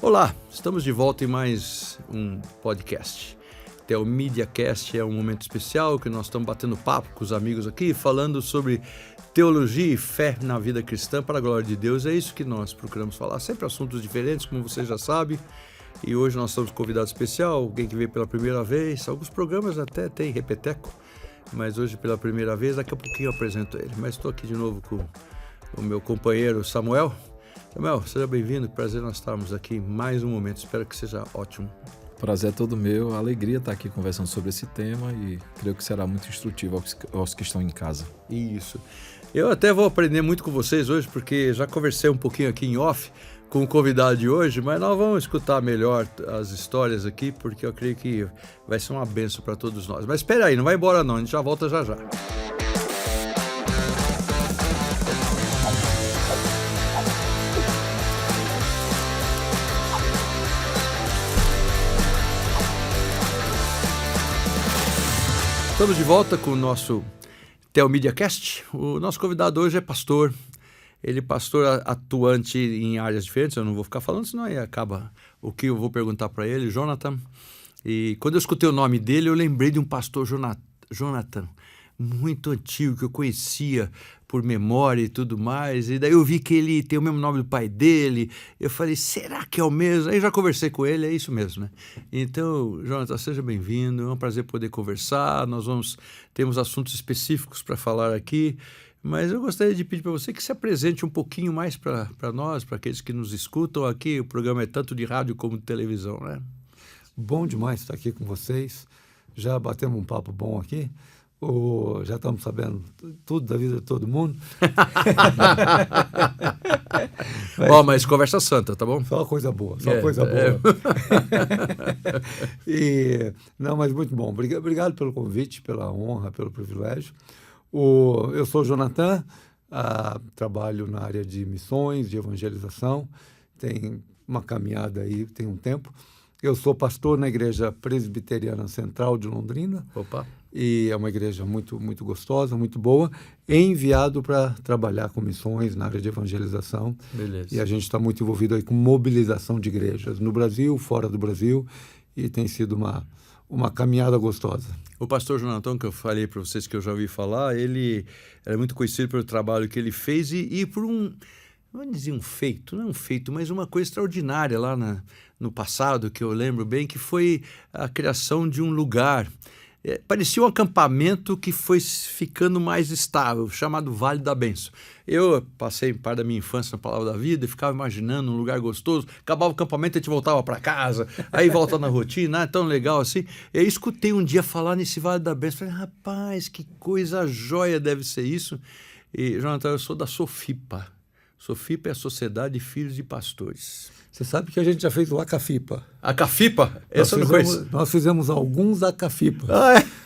Olá, estamos de volta em mais um podcast. O MediaCast é um momento especial que nós estamos batendo papo com os amigos aqui, falando sobre teologia e fé na vida cristã para a glória de Deus. É isso que nós procuramos falar, sempre assuntos diferentes, como você já sabe. E hoje nós estamos com um convidado especial, alguém que veio pela primeira vez. Alguns programas até tem repeteco, mas hoje pela primeira vez, daqui a pouquinho eu apresento ele. Mas estou aqui de novo com o meu companheiro Samuel. Samuel, seja bem-vindo, prazer nós estarmos aqui em mais um momento, espero que seja ótimo. Prazer é todo meu, alegria estar aqui conversando sobre esse tema e creio que será muito instrutivo aos que estão em casa. Isso. Eu até vou aprender muito com vocês hoje, porque já conversei um pouquinho aqui em off com o convidado de hoje, mas nós vamos escutar melhor as histórias aqui, porque eu creio que vai ser uma bênção para todos nós. Mas espera aí, não vai embora não, a gente já volta já. Estamos de volta com o nosso MediaCast. O nosso convidado hoje é pastor. Ele é pastor atuante em áreas diferentes. Eu não vou ficar falando, senão aí acaba o que eu vou perguntar para ele, Jonathan. E quando eu escutei o nome dele, eu lembrei de um pastor Jonathan, muito antigo, que eu conhecia por memória e tudo mais. E daí eu vi que ele tem o mesmo nome do pai dele. Eu falei, será que é o mesmo? Aí já conversei com ele, é isso mesmo, né? Então, Jonathan, seja bem-vindo. É um prazer poder conversar. Temos assuntos específicos para falar aqui. Mas eu gostaria de pedir para você que se apresente um pouquinho mais para nós, para aqueles que nos escutam aqui. O programa é tanto de rádio como de televisão, né? Bom demais estar aqui com vocês. Já batemos um papo bom aqui. Já estamos sabendo tudo da vida de todo mundo. Mas conversa santa, tá bom? Só coisa boa, coisa boa. Mas muito bom. Obrigado pelo convite, pela honra, pelo privilégio. Eu sou o Jonathan, trabalho na área de missões, de evangelização. Tem uma caminhada aí, tem um tempo. Eu sou pastor na Igreja Presbiteriana Central de Londrina. Opa! E é uma igreja muito, muito gostosa, muito boa, enviado para trabalhar com missões na área de evangelização. Beleza. E a gente está muito envolvido aí com mobilização de igrejas no Brasil, fora do Brasil, e tem sido uma caminhada gostosa. O pastor Jonathan, que eu falei para vocês que eu já ouvi falar, ele é muito conhecido pelo trabalho que ele fez e por vamos dizer um feito, não é um feito, mas uma coisa extraordinária lá no passado, que eu lembro bem, que foi a criação de um lugar. Parecia um acampamento que foi ficando mais estável, chamado Vale da Bênção. Eu passei parte da minha infância na Palavra da Vida e ficava imaginando um lugar gostoso. Acabava o acampamento, a gente voltava para casa, aí volta na rotina, tão legal assim. Eu escutei um dia falar nesse Vale da Bênção. Falei, rapaz, que coisa jóia deve ser isso. E, Jonathan, eu sou da Sofipa. Sofipa é a Sociedade de Filhos de Pastores. Você sabe que a gente já fez o Acafipa. Acafipa? Essa eu não conheço. Nós fizemos alguns Acafipas.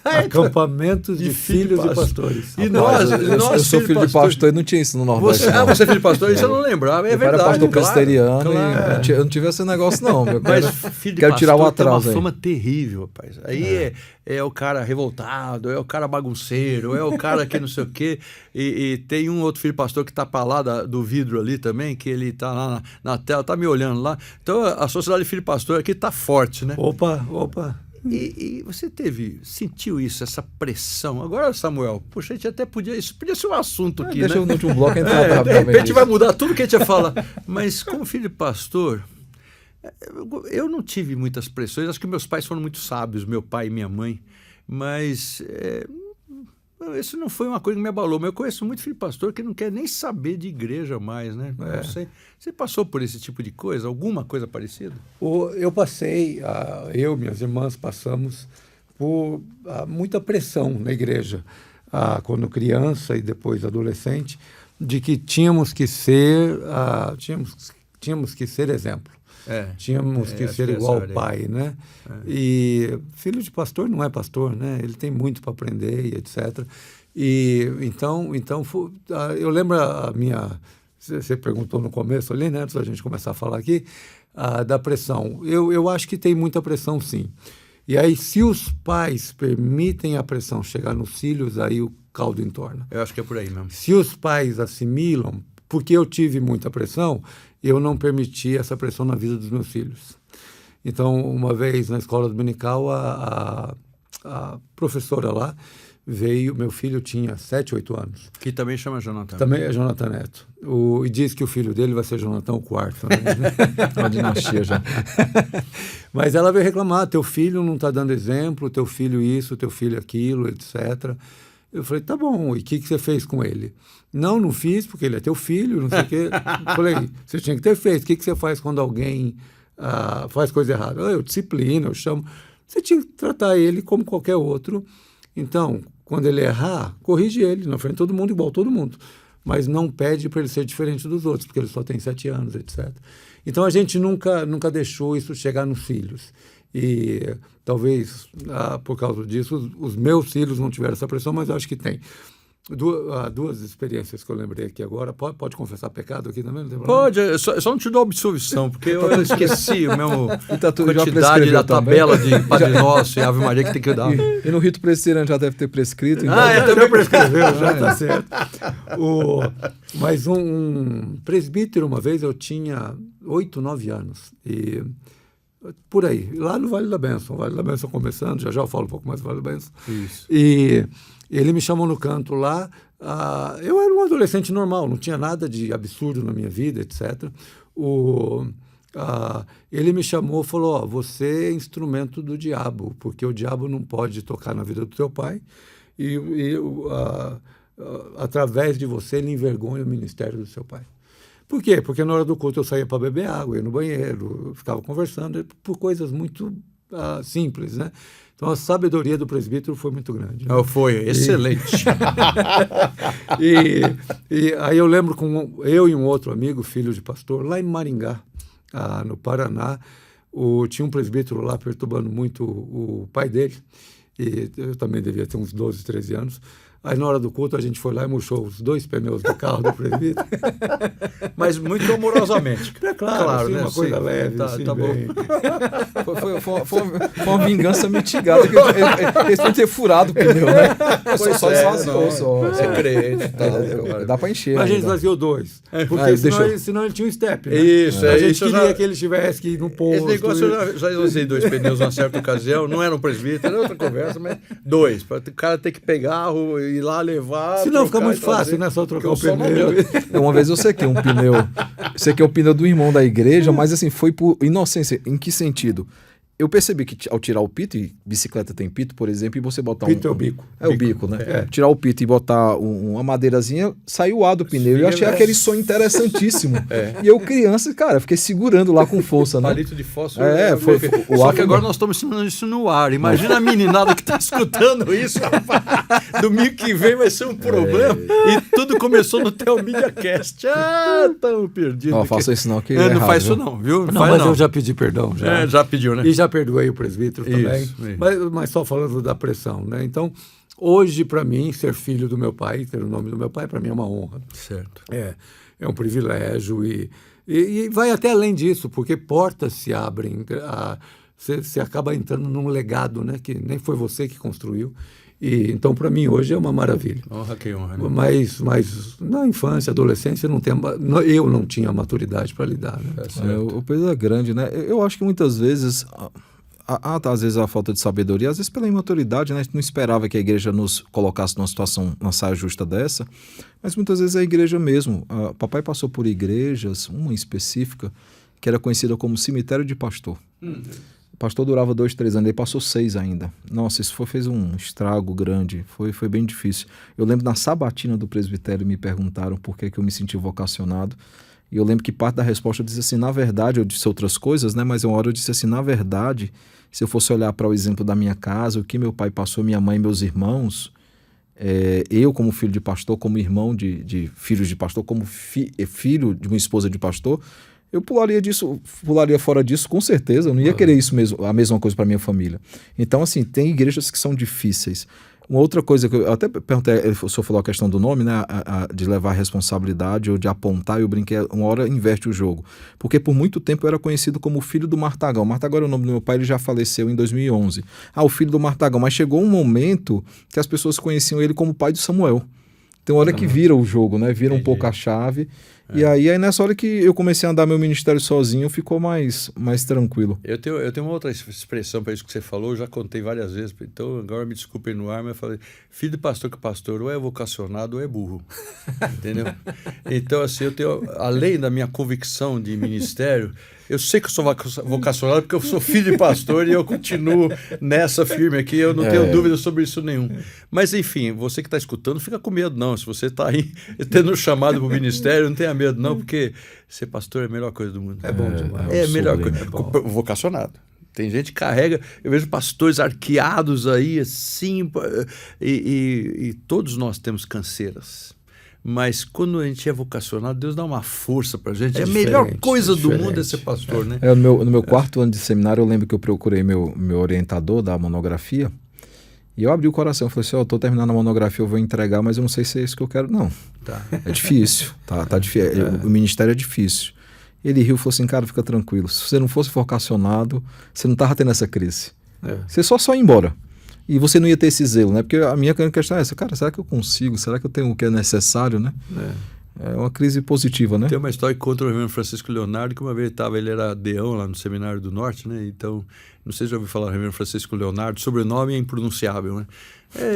Acampamentos de filhos de pastores. E nós eu sou filho de pastor e não tinha isso no Nordeste. Você é filho de pastor? Isso eu não lembrava. É verdade. Eu era pastor presbiteriano claro. E eu não tive esse negócio, não. Mas filho de quero pastor tirar o atraso tem uma aí. fama terrível, rapaz. Aí é o cara revoltado, é o cara bagunceiro, é o cara que não sei o quê. E tem um outro filho de pastor que está para lá do vidro ali também, que ele está lá na tela, está me olhando lá. Então a Sociedade de Filho de Pastor aqui está forte, né? Opa! E você sentiu isso, essa pressão? Agora, Samuel, puxa, a gente até isso podia ser um assunto aqui, deixa né? eu no último bloco entrar de repente vai mudar tudo que a gente ia falar. Mas como filho de pastor, eu não tive muitas pressões. Acho que meus pais foram muito sábios, meu pai e minha mãe. Mas isso não foi uma coisa que me abalou. Mas eu conheço muito filho de pastor que não quer nem saber de igreja mais, né? Não sei. Você passou por esse tipo de coisa? Alguma coisa parecida? Eu passei, eu e minhas irmãs passamos por muita pressão na igreja, quando criança e depois adolescente, de que tínhamos que ser exemplo. Tínhamos que ser igual ao pai, né? E filho de pastor não é pastor, né? Ele tem muito para aprender e etc. E então eu lembro você perguntou no começo ali, né? Antes da gente começar a falar aqui, da pressão. Eu acho que tem muita pressão, sim. E aí, se os pais permitem a pressão chegar nos filhos, aí o caldo entorna. Eu acho que é por aí mesmo. Se os pais assimilam, porque eu tive muita pressão, eu não permiti essa pressão na vida dos meus filhos. Então, uma vez na escola dominical, a professora lá veio, meu filho tinha 7, 8 anos. Que também chama Jonathan. Também é Jonathan Neto. E diz que o filho dele vai ser Jonathan o quarto. Né? Uma dinastia já. Mas ela veio reclamar, teu filho não está dando exemplo, teu filho isso, teu filho aquilo, etc. Eu falei, tá bom, e o que você fez com ele? Não fiz, porque ele é teu filho, não sei o quê. Falei, você tinha que ter feito. O que você faz quando alguém faz coisa errada? Eu disciplino, eu chamo. Você tinha que tratar ele como qualquer outro. Então, quando ele errar, corrige ele, na frente de todo mundo, igual todo mundo. Mas não pede para ele ser diferente dos outros, porque ele só tem 7 anos, etc. Então, a gente nunca deixou isso chegar nos filhos. E talvez, por causa disso, os meus filhos não tiveram essa pressão, mas eu acho que tem. Duas experiências que eu lembrei aqui agora. Pode confessar pecado aqui também? Não tem problema? Pode, só não te dou absolvição, porque eu esqueci o mesmo já quantidade da também. tabela de Padre Nosso e Ave Maria que tem que dar. E no rito presbiteriano já deve ter prescrito. Então... também prescreveu, já está certo. Mas um presbítero, uma vez, eu tinha 8, 9 anos. E por aí, lá no Vale da Bênção. O Vale da Bênção começando, já eu falo um pouco mais do Vale da Bênção. Isso. E ele me chamou no canto lá. Eu era um adolescente normal, não tinha nada de absurdo na minha vida, etc. Ele me chamou e falou, você é instrumento do diabo, porque o diabo não pode tocar na vida do teu pai e através de você ele envergonha o ministério do seu pai. Por quê? Porque na hora do culto eu saía para beber água, ia no banheiro, ficava conversando por coisas muito simples, né? Então a sabedoria do presbítero foi muito grande. Né? Foi, excelente. E aí eu lembro com eu e um outro amigo, filho de pastor, lá em Maringá, no Paraná, tinha um presbítero lá perturbando muito o pai dele, e eu também devia ter uns 12, 13 anos. Aí, na hora do culto, a gente foi lá e murchou os 2 pneus do carro do presbítero. Mas muito amorosamente. Claro, assim, né? uma coisa leve, tá bom. Foi uma vingança mitigada. Que eles podem ter furado o pneu, né? Só esvaziou. É crente. Dá para encher. Mas a gente esvaziou 2. Porque senão ele tinha um step, né? Isso, a gente queria que ele tivesse que ir no posto. Esse negócio eu já usei 2 pneus numa certa ocasião. Não era um presbítero, era outra conversa, mas 2. Para o cara ter que pegar ir lá levar. Senão fica muito fácil, né? Só trocar o pneu. Uma vez eu sequei um pneu. Sequei o pneu do irmão da igreja, mas assim, foi por inocência. Em que sentido? Eu percebi que ao tirar o pito, e bicicleta tem pito, por exemplo, e você botar pito é o bico. É o bico, né? Tirar o pito e botar uma madeirazinha, saiu o ar do pneu. E eu achei aquele som interessantíssimo. E eu, criança, cara, fiquei segurando lá com força, né? Palito de fósforo. Só que agora nós estamos ensinando isso no ar. Imagina a meninada que está escutando isso, rapaz. Domingo que vem vai ser um problema. E tudo começou no Telmídia Cast. Estamos perdidos. Não faça isso não, que não errado, faz isso não, viu? Não, mas eu já pedi perdão. Já pediu, né? E já perdoei o presbítero também, mas só falando da pressão, né? Então, hoje, para mim, ser filho do meu pai, ter o nome do meu pai, para mim é uma honra. Certo. É um privilégio e vai até além disso, porque portas se abrem, você acaba entrando num legado, né? Que nem foi você que construiu. E, então, para mim, hoje é uma maravilha. Honra que honra, né? Mas na infância, adolescência, eu não tinha maturidade para lidar. Né? O peso é grande, né? Eu acho que muitas vezes, às vezes a falta de sabedoria, às vezes pela imaturidade, né? A gente não esperava que a igreja nos colocasse numa situação, numa saia justa dessa, mas muitas vezes é a igreja mesmo. Papai passou por igrejas, uma específica, que era conhecida como cemitério de pastor. O pastor durava 2, 3 anos, ele passou 6 ainda. Nossa, isso fez um estrago grande, foi bem difícil. Eu lembro na sabatina do presbitério me perguntaram por que eu me senti vocacionado. E eu lembro que parte da resposta eu disse assim, na verdade, eu disse outras coisas, né? Mas uma hora eu disse assim, na verdade, se eu fosse olhar para o exemplo da minha casa, o que meu pai passou, minha mãe e meus irmãos, eu como filho de pastor, como irmão de filhos de pastor, como filho de uma esposa de pastor, eu pularia fora disso com certeza, eu não ia querer isso mesmo, a mesma coisa para minha família. Então, assim, tem igrejas que são difíceis. Uma outra coisa que eu até perguntei, o senhor falou a questão do nome, né, de levar a responsabilidade ou de apontar, eu brinquei, uma hora inverte o jogo. Porque por muito tempo eu era conhecido como o filho do Martagão. Martagão era o nome do meu pai, ele já faleceu em 2011. O filho do Martagão. Mas chegou um momento que as pessoas conheciam ele como o pai do Samuel. Tem uma hora que vira o jogo, né? Vira um pouco a chave. E aí nessa hora que eu comecei a andar meu ministério sozinho, ficou mais tranquilo. Eu tenho uma outra expressão para isso que você falou, eu já contei várias vezes, então agora me desculpem no ar, mas eu falei, filho de pastor que pastor ou é vocacionado ou é burro, entendeu? Então assim, eu tenho, além da minha convicção de ministério, eu sei que eu sou vocacionado porque eu sou filho de pastor e eu continuo nessa firme aqui, eu não tenho dúvida sobre isso nenhum. Mas enfim, você que está escutando, fica com medo não, se você está aí tendo chamado para o ministério, não tenha medo não, porque ser pastor é a melhor coisa do mundo. É bom demais. É a melhor coisa. Vocacionado. Tem gente que carrega, eu vejo pastores arqueados aí, assim, e todos nós temos canseiras. Mas quando a gente é vocacionado, Deus dá uma força pra gente. É a melhor coisa do mundo é ser pastor, né? No meu quarto ano de seminário, eu lembro que eu procurei meu orientador da monografia, e eu abri o coração, eu falei assim, eu tô terminando a monografia, eu vou entregar, mas eu não sei se é isso que eu quero, não. Tá. É difícil, tá difícil. O ministério é difícil. Ele riu e falou assim, cara, fica tranquilo, se você não fosse vocacionado, você não tava tendo essa crise. Você só ia embora. E você não ia ter esse zelo, né? Porque a minha questão é essa, cara, será que eu consigo? Será que eu tenho o que é necessário, né? É uma crise positiva, né? Tem uma história que conta o reverendo Francisco Leonardo, que uma vez ele era deão lá no Seminário do Norte, né? Então, não sei se já ouviu falar do reverendo Francisco Leonardo, sobrenome é impronunciável, né?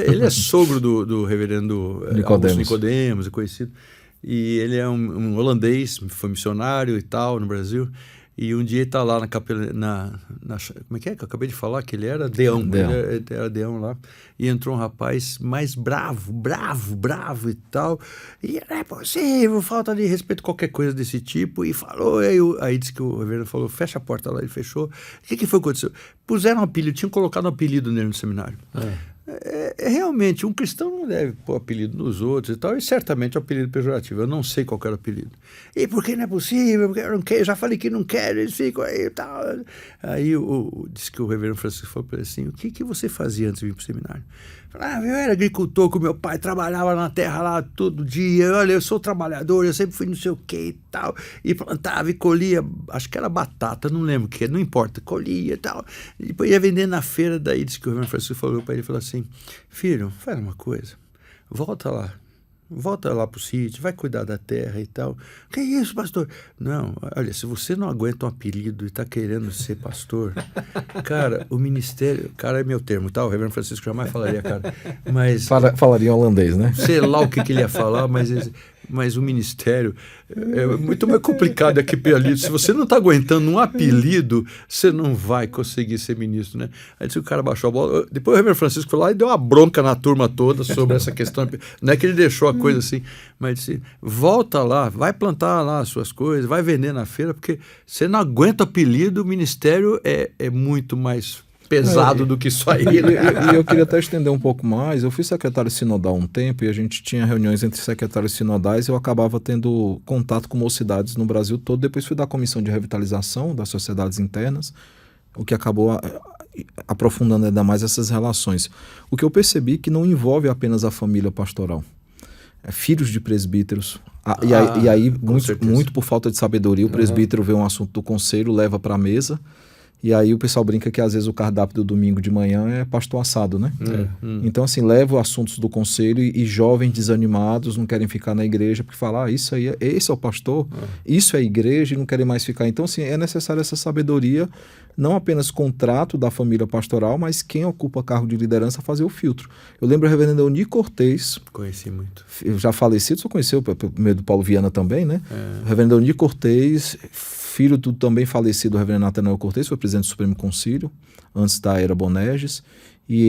Ele é sogro do reverendo Augusto Nicodemos, é conhecido. E ele é um holandês, foi missionário e tal no Brasil. E um dia ele está lá na capela, como é que eu acabei de falar? Que ele era deão. Ele era deão lá. E entrou um rapaz mais bravo e tal. E não é possível, falta de respeito, qualquer coisa desse tipo. E falou, aí disse que o reverendo falou, fecha a porta lá, ele fechou. O que foi que aconteceu? Puseram um apelido, tinham colocado um apelido nele no seminário. Realmente, um cristão não deve pôr apelido nos outros e tal, e certamente é um apelido pejorativo. Eu não sei qual era o apelido. E por que não é possível? Porque eu não quero, já falei que não quero, eles ficam aí e tal. Aí disse que o reverendo Francisco falou para ele assim, o que você fazia antes de vir para o seminário? Eu era agricultor com meu pai, trabalhava na terra lá todo dia, olha, eu sou trabalhador, eu sempre fui não sei o que e tal, e plantava e colhia, acho que era batata, não lembro o que, não importa, colhia e tal, e depois ia vender na feira, daí disse que o reverendo Francisco falou para ele, falou assim, filho, faz uma coisa, volta lá pro sítio, vai cuidar da terra e tal. Que isso, pastor? Não, olha, se você não aguenta um apelido e tá querendo ser pastor, cara, o ministério, cara, é meu termo, tá? O reverendo Francisco jamais falaria, cara, mas... Falaria holandês, né? Sei lá o que ele ia falar, mas o ministério é muito mais complicado que apelido. Se você não está aguentando um apelido, você não vai conseguir ser ministro, né? Aí disse que o cara baixou a bola. Depois o reverendo Francisco foi lá e deu uma bronca na turma toda sobre essa questão. Não é que ele deixou a coisa assim, mas disse, volta lá, vai plantar lá as suas coisas, vai vender na feira, porque você não aguenta o apelido, o ministério é muito mais pesado do que isso aí. E eu queria até estender um pouco mais. Eu fui secretário sinodal um tempo e a gente tinha reuniões entre secretários sinodais e eu acabava tendo contato com mocidades no Brasil todo. Depois fui da comissão de revitalização das sociedades internas, o que acabou aprofundando ainda mais essas relações. O que eu percebi que não envolve apenas a família pastoral. Filhos de presbíteros. E aí muito por falta de sabedoria, o presbítero vê um assunto do conselho, leva para a mesa. E aí o pessoal brinca que às vezes o cardápio do domingo de manhã é pastor assado, né? Então assim, leva assuntos do conselho e jovens desanimados não querem ficar na igreja porque falam, isso aí, esse é o pastor, isso é a igreja e não querem mais ficar. Então assim, é necessária essa sabedoria, não apenas contrato da família pastoral, mas quem ocupa cargo de liderança fazer o filtro. Eu lembro o reverendo Euni Cortez. Conheci muito. Já falecido, só conheceu por meio do Paulo Viana também, né? O reverendo Euni Cortez, filho do também falecido reverendo Natanael Cortez, foi presidente do Supremo Concílio, antes da era Bonerges, e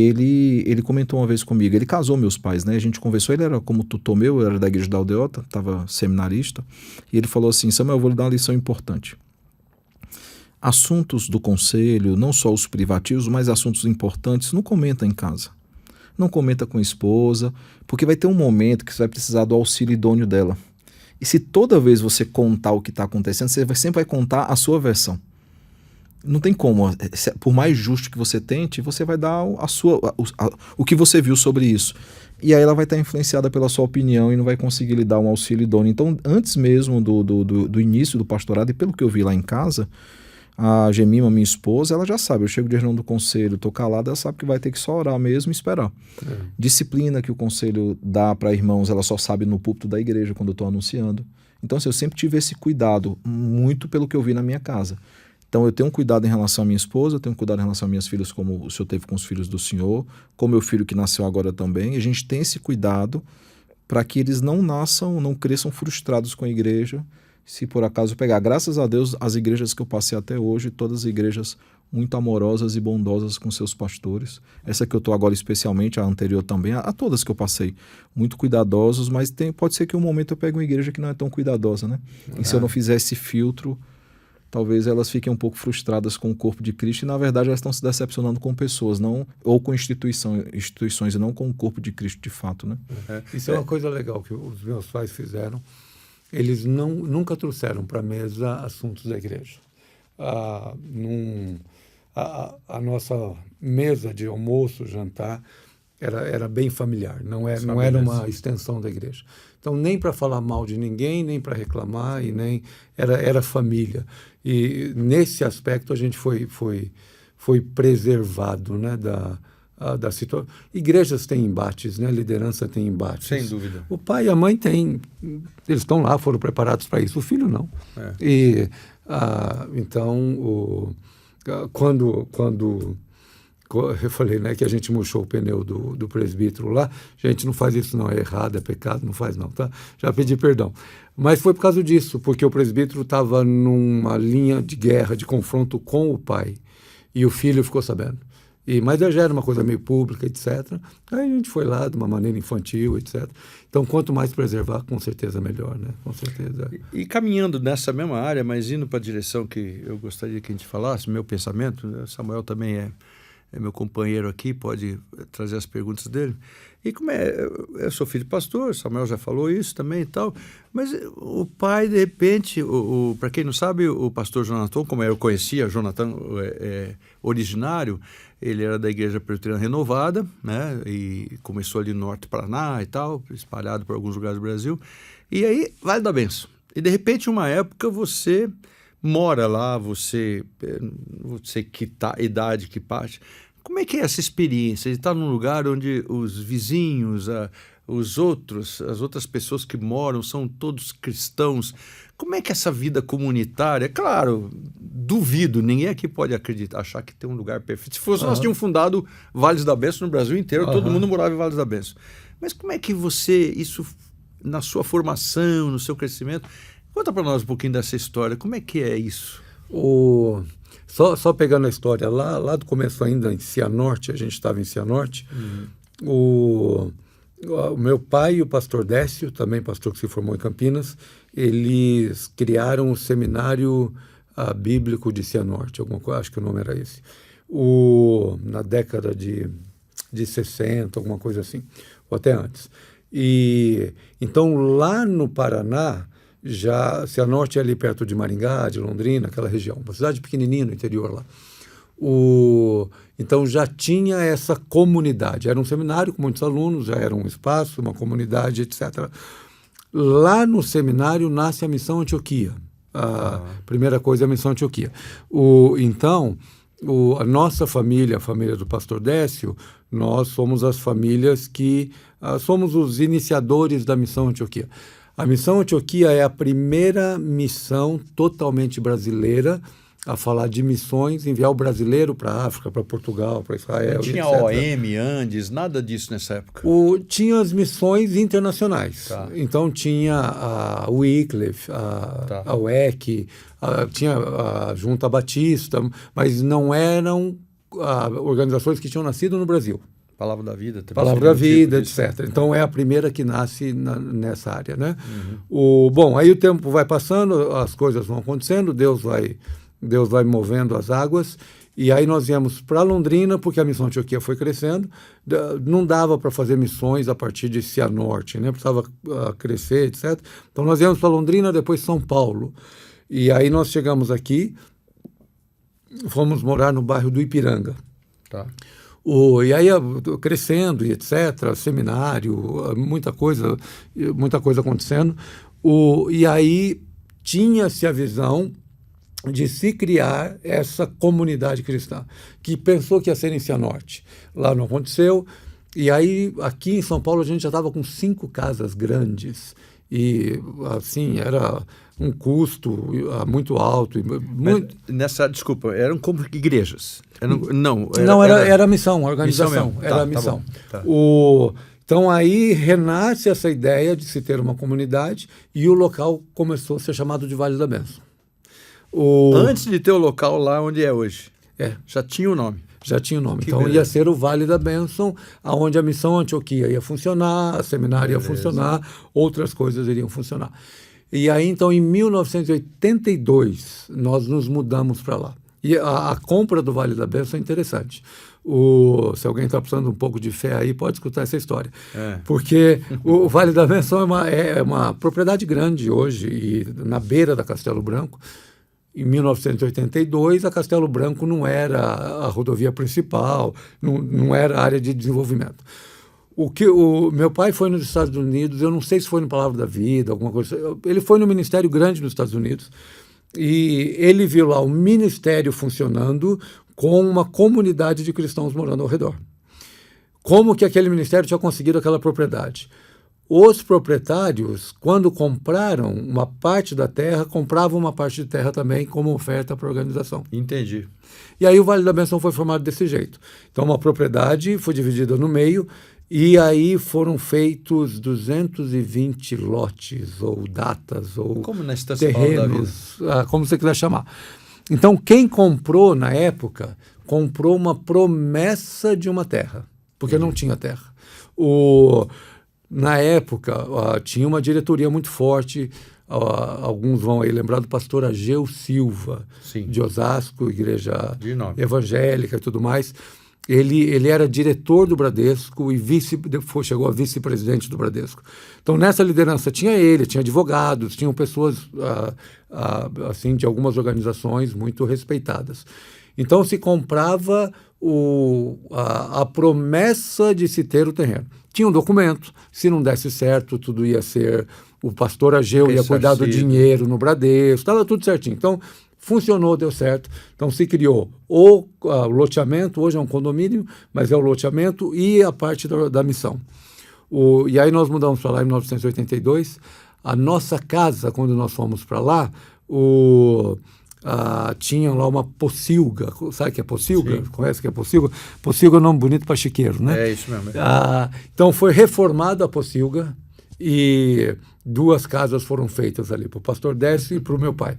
ele comentou uma vez comigo, ele casou meus pais, né? A gente conversou, ele era como tutor meu, eu era da igreja da Aldeota, estava seminarista, e ele falou assim, Samuel, eu vou lhe dar uma lição importante. Assuntos do conselho, não só os privativos, mas assuntos importantes, não comenta em casa. Não comenta com a esposa, porque vai ter um momento que você vai precisar do auxílio idôneo dela. E se toda vez você contar o que está acontecendo, você sempre vai contar a sua versão. Não tem como. Por mais justo que você tente, você vai dar o que você viu sobre isso. E aí ela vai estar influenciada pela sua opinião e não vai conseguir lhe dar um auxílio idôneo. Então, antes mesmo do início do pastorado, e pelo que eu vi lá em casa, A Gemima, minha esposa, ela já sabe. Eu chego de reunião do conselho, estou calado, ela sabe que vai ter que só orar mesmo e esperar. Disciplina que o conselho dá para irmãos, ela só sabe no púlpito da igreja, quando eu estou anunciando. Então, assim, eu sempre tive esse cuidado, muito pelo que eu vi na minha casa. Então, eu tenho um cuidado em relação à minha esposa, eu tenho um cuidado em relação às minhas filhas, como o senhor teve com os filhos do senhor, com o meu filho que nasceu agora também. E a gente tem esse cuidado para que eles não nasçam, não cresçam frustrados com a igreja, se por acaso pegar. Graças a Deus, as igrejas que eu passei até hoje, todas igrejas muito amorosas e bondosas com seus pastores. Essa que eu estou agora especialmente, a anterior também, a todas que eu passei, muito cuidadosos, mas pode ser que um momento eu pegue uma igreja que não é tão cuidadosa, né? E se eu não fizer esse filtro, talvez elas fiquem um pouco frustradas com o corpo de Cristo e, na verdade, elas estão se decepcionando com pessoas, não, ou com instituições, e não com o corpo de Cristo de fato, né? Isso é uma coisa legal que os meus pais fizeram. Eles nunca trouxeram para a mesa assuntos da igreja. A nossa mesa de almoço, jantar, era bem familiar, não era uma extensão da igreja. Então, nem para falar mal de ninguém, nem para reclamar, e nem era família. E nesse aspecto a gente foi preservado, né, da situação. Igrejas têm embates, né? Liderança tem embates. Sem dúvida. O pai e a mãe eles estão lá, foram preparados para isso. O filho não. E então quando eu falei, né, que a gente murchou o pneu do presbítero lá, gente, não faz isso não, é errado, é pecado, não faz não, tá? Já pedi perdão. Mas foi por causa disso, porque o presbítero estava numa linha de guerra, de confronto com o pai, e o filho ficou sabendo. Mas já era uma coisa meio pública, etc. Aí a gente foi lá de uma maneira infantil, etc. Então, quanto mais preservar, com certeza melhor, né? Com certeza. E caminhando nessa mesma área, mas indo para a direção que eu gostaria que a gente falasse, meu pensamento, né? Samuel também é meu companheiro aqui, pode trazer as perguntas dele. E como eu sou filho de pastor, Samuel já falou isso também e tal, mas o pai, de repente, para quem não sabe, o pastor Jonathan, como eu conhecia, Jonathan originário, ele era da Igreja Presbiteriana Renovada, né, e começou ali no Norte do Paraná e tal, espalhado por alguns lugares do Brasil, e aí Vale da Benção. E de repente, uma época, você mora lá, você que tá, idade, que parte. Como é que é essa experiência? Ele está num lugar onde os vizinhos, as outras pessoas que moram são todos cristãos. Como é que é essa vida comunitária? Claro, duvido, ninguém aqui pode achar que tem um lugar perfeito. Se fosse, nós tínhamos fundado Vales da Benção no Brasil inteiro, todo mundo morava em Vales da Benção. Mas como é que isso, na sua formação, no seu crescimento, conta para nós um pouquinho dessa história. Como é que é isso? Só pegando a história lá do começo ainda, em Cianorte, a gente estava em Cianorte, o meu pai e o pastor Décio, também pastor que se formou em Campinas, eles criaram o seminário bíblico de Cianorte, acho que o nome era esse, na década de 60, alguma coisa assim, ou até antes. E então lá no Paraná, Cianorte é ali perto de Maringá, de Londrina, aquela região, uma cidade pequenininha no interior lá. Então já tinha essa comunidade, era um seminário com muitos alunos, já era um espaço, uma comunidade, etc. Lá no seminário nasce a Missão Antioquia. Primeira coisa é a Missão Antioquia. Então, a nossa família, a família do pastor Décio, nós somos as famílias que somos os iniciadores da Missão Antioquia. A Missão Antioquia é a primeira missão totalmente brasileira a falar de missões, enviar o brasileiro para a África, para Portugal, para Israel, não tinha etc. OM, Andes, nada disso nessa época? Tinha as missões internacionais. Tá. Então tinha a Wycliffe, a WEC, tinha a Junta Batista, mas não eram organizações que tinham nascido no Brasil. Palavra da Vida. Palavra da Vida, etc. Então, é a primeira que nasce nessa área, né? Bom, aí o tempo vai passando, as coisas vão acontecendo, Deus vai movendo as águas, e aí nós viemos para Londrina, porque a Missão Antioquia foi crescendo, não dava para fazer missões a partir de Cianorte, né? Precisava crescer, etc. Então, nós viemos para Londrina, depois São Paulo. E aí nós chegamos aqui, fomos morar no bairro do Ipiranga. Tá. E aí, crescendo e etc., seminário, muita coisa acontecendo. E aí tinha-se a visão de se criar essa comunidade cristã, que pensou que ia ser em Cianorte. Lá não aconteceu. E aí, aqui em São Paulo, a gente já estava com 5 casas grandes. E, assim, era um custo muito alto. Desculpa, eram como igrejas? Era missão, organização. Era a missão. Tá. Então, aí renasce essa ideia de se ter uma comunidade e o local começou a ser chamado de Vale da Bênção. Antes de ter o local lá onde é hoje, já tinha o nome. Já tinha o nome. Que então beleza. ia ser o Vale da Bênção, onde a missão Antioquia ia funcionar, a seminária ia funcionar, outras coisas iriam funcionar. E aí, então, em 1982, nós nos mudamos para lá. E a compra do Vale da Bênção é interessante. Se alguém está precisando um pouco de fé aí, pode escutar essa história. Porque o Vale da Bênção é uma propriedade grande hoje, e na beira da Castelo Branco. Em 1982, a Castelo Branco não era a rodovia principal, não era a área de desenvolvimento. Meu pai foi nos Estados Unidos, eu não sei se foi no Palavra da Vida, alguma coisa. Ele foi no Ministério Grande nos Estados Unidos e ele viu lá o ministério funcionando com uma comunidade de cristãos morando ao redor. Como que aquele ministério tinha conseguido aquela propriedade? Os proprietários, quando compraram uma parte da terra, compravam uma parte de terra também como oferta para a organização. Entendi. E aí o Vale da Bênção foi formado desse jeito. Então, uma propriedade foi dividida no meio e aí foram feitos 220 lotes ou datas ou como na Estância Paulo da terrenos, como você quiser chamar. Então, quem comprou na época, comprou uma promessa de uma terra, porque não tinha terra. Na época, tinha uma diretoria muito forte, alguns vão aí lembrar do pastor Ageu Silva, Sim. de Osasco, igreja evangélica e tudo mais. Ele era diretor do Bradesco e chegou a vice-presidente do Bradesco. Então, nessa liderança tinha ele, tinha advogados, tinham pessoas assim, de algumas organizações muito respeitadas. Então, se comprava a promessa de se ter o terreno. Tinha um documento, se não desse certo, tudo ia ser... O pastor Ageu ia cuidar do dinheiro no Bradesco, estava tudo certinho. Então, funcionou, deu certo. Então, se criou o loteamento, hoje é um condomínio, mas é o loteamento e a parte da missão. E aí nós mudamos para lá em 1982. A nossa casa, quando nós fomos para lá, tinha lá uma pocilga. Sabe o que é pocilga? Sim. Conhece o que é pocilga? Pocilga é um nome bonito para chiqueiro, né? É isso mesmo. Então foi reformada a pocilga e 2 casas foram feitas ali, para o pastor Décio e para o meu pai.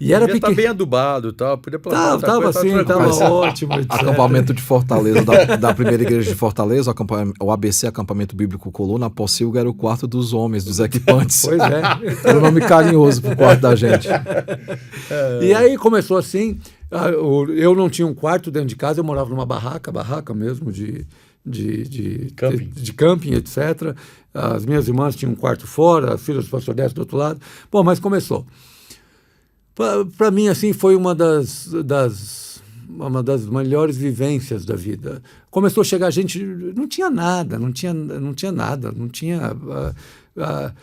E era pequeno. Tá bem adubado, tal, podia plantar Estava assim, estava ótimo. Acampamento de Fortaleza, da primeira igreja de Fortaleza, o ABC, Acampamento Bíblico Coluna, a pocilga era o quarto dos homens, dos equipantes. Pois é. Era um nome carinhoso para o quarto da gente. E aí começou assim, eu não tinha um quarto dentro de casa, eu morava numa barraca mesmo de camping, etc. As minhas irmãs tinham um quarto fora, as filhas do pastor Décio do outro lado. Bom, mas começou. Para mim, assim, foi uma das melhores vivências da vida. Começou a chegar gente, não tinha nada,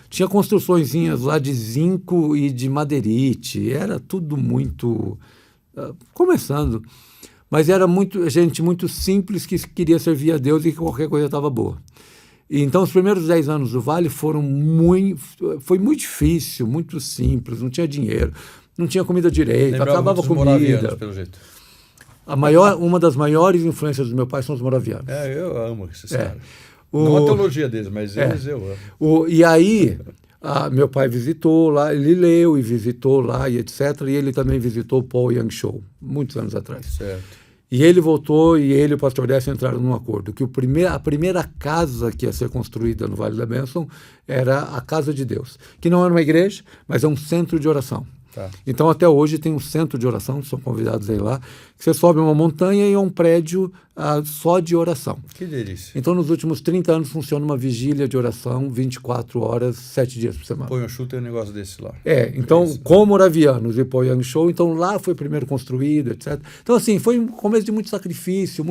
tinha construçõezinhas lá de zinco e de madeirite, era tudo muito... começando. Mas era gente muito simples que queria servir a Deus e que qualquer coisa estava boa. E então, os primeiros 10 anos do Vale foi muito difícil, muito simples, não tinha dinheiro. Não tinha comida direito, acabava a comida. Pelo jeito. Uma das maiores influências do meu pai são os moravianos. Eu amo esses caras. Não a teologia deles, mas eles eu amo. E aí, meu pai visitou lá, ele leu e visitou lá e etc. E ele também visitou Paul Young Cho, muitos anos atrás. Certo. E ele voltou e ele e o pastor Décio entraram num acordo que a primeira casa que ia ser construída no Vale da Bênção era a Casa de Deus, que não era uma igreja, mas é um centro de oração. Tá. Então, até hoje tem um centro de oração, são convidados aí lá, que você sobe uma montanha e é um prédio só de oração. Que delícia. Então, nos últimos 30 anos, funciona uma vigília de oração, 24 horas, 7 dias por semana. Põe um chute tem um negócio desse lá. Então, com moravianos e Paul Young Cho, então lá foi primeiro construído, etc. Então, assim, foi um começo de muito sacrifício,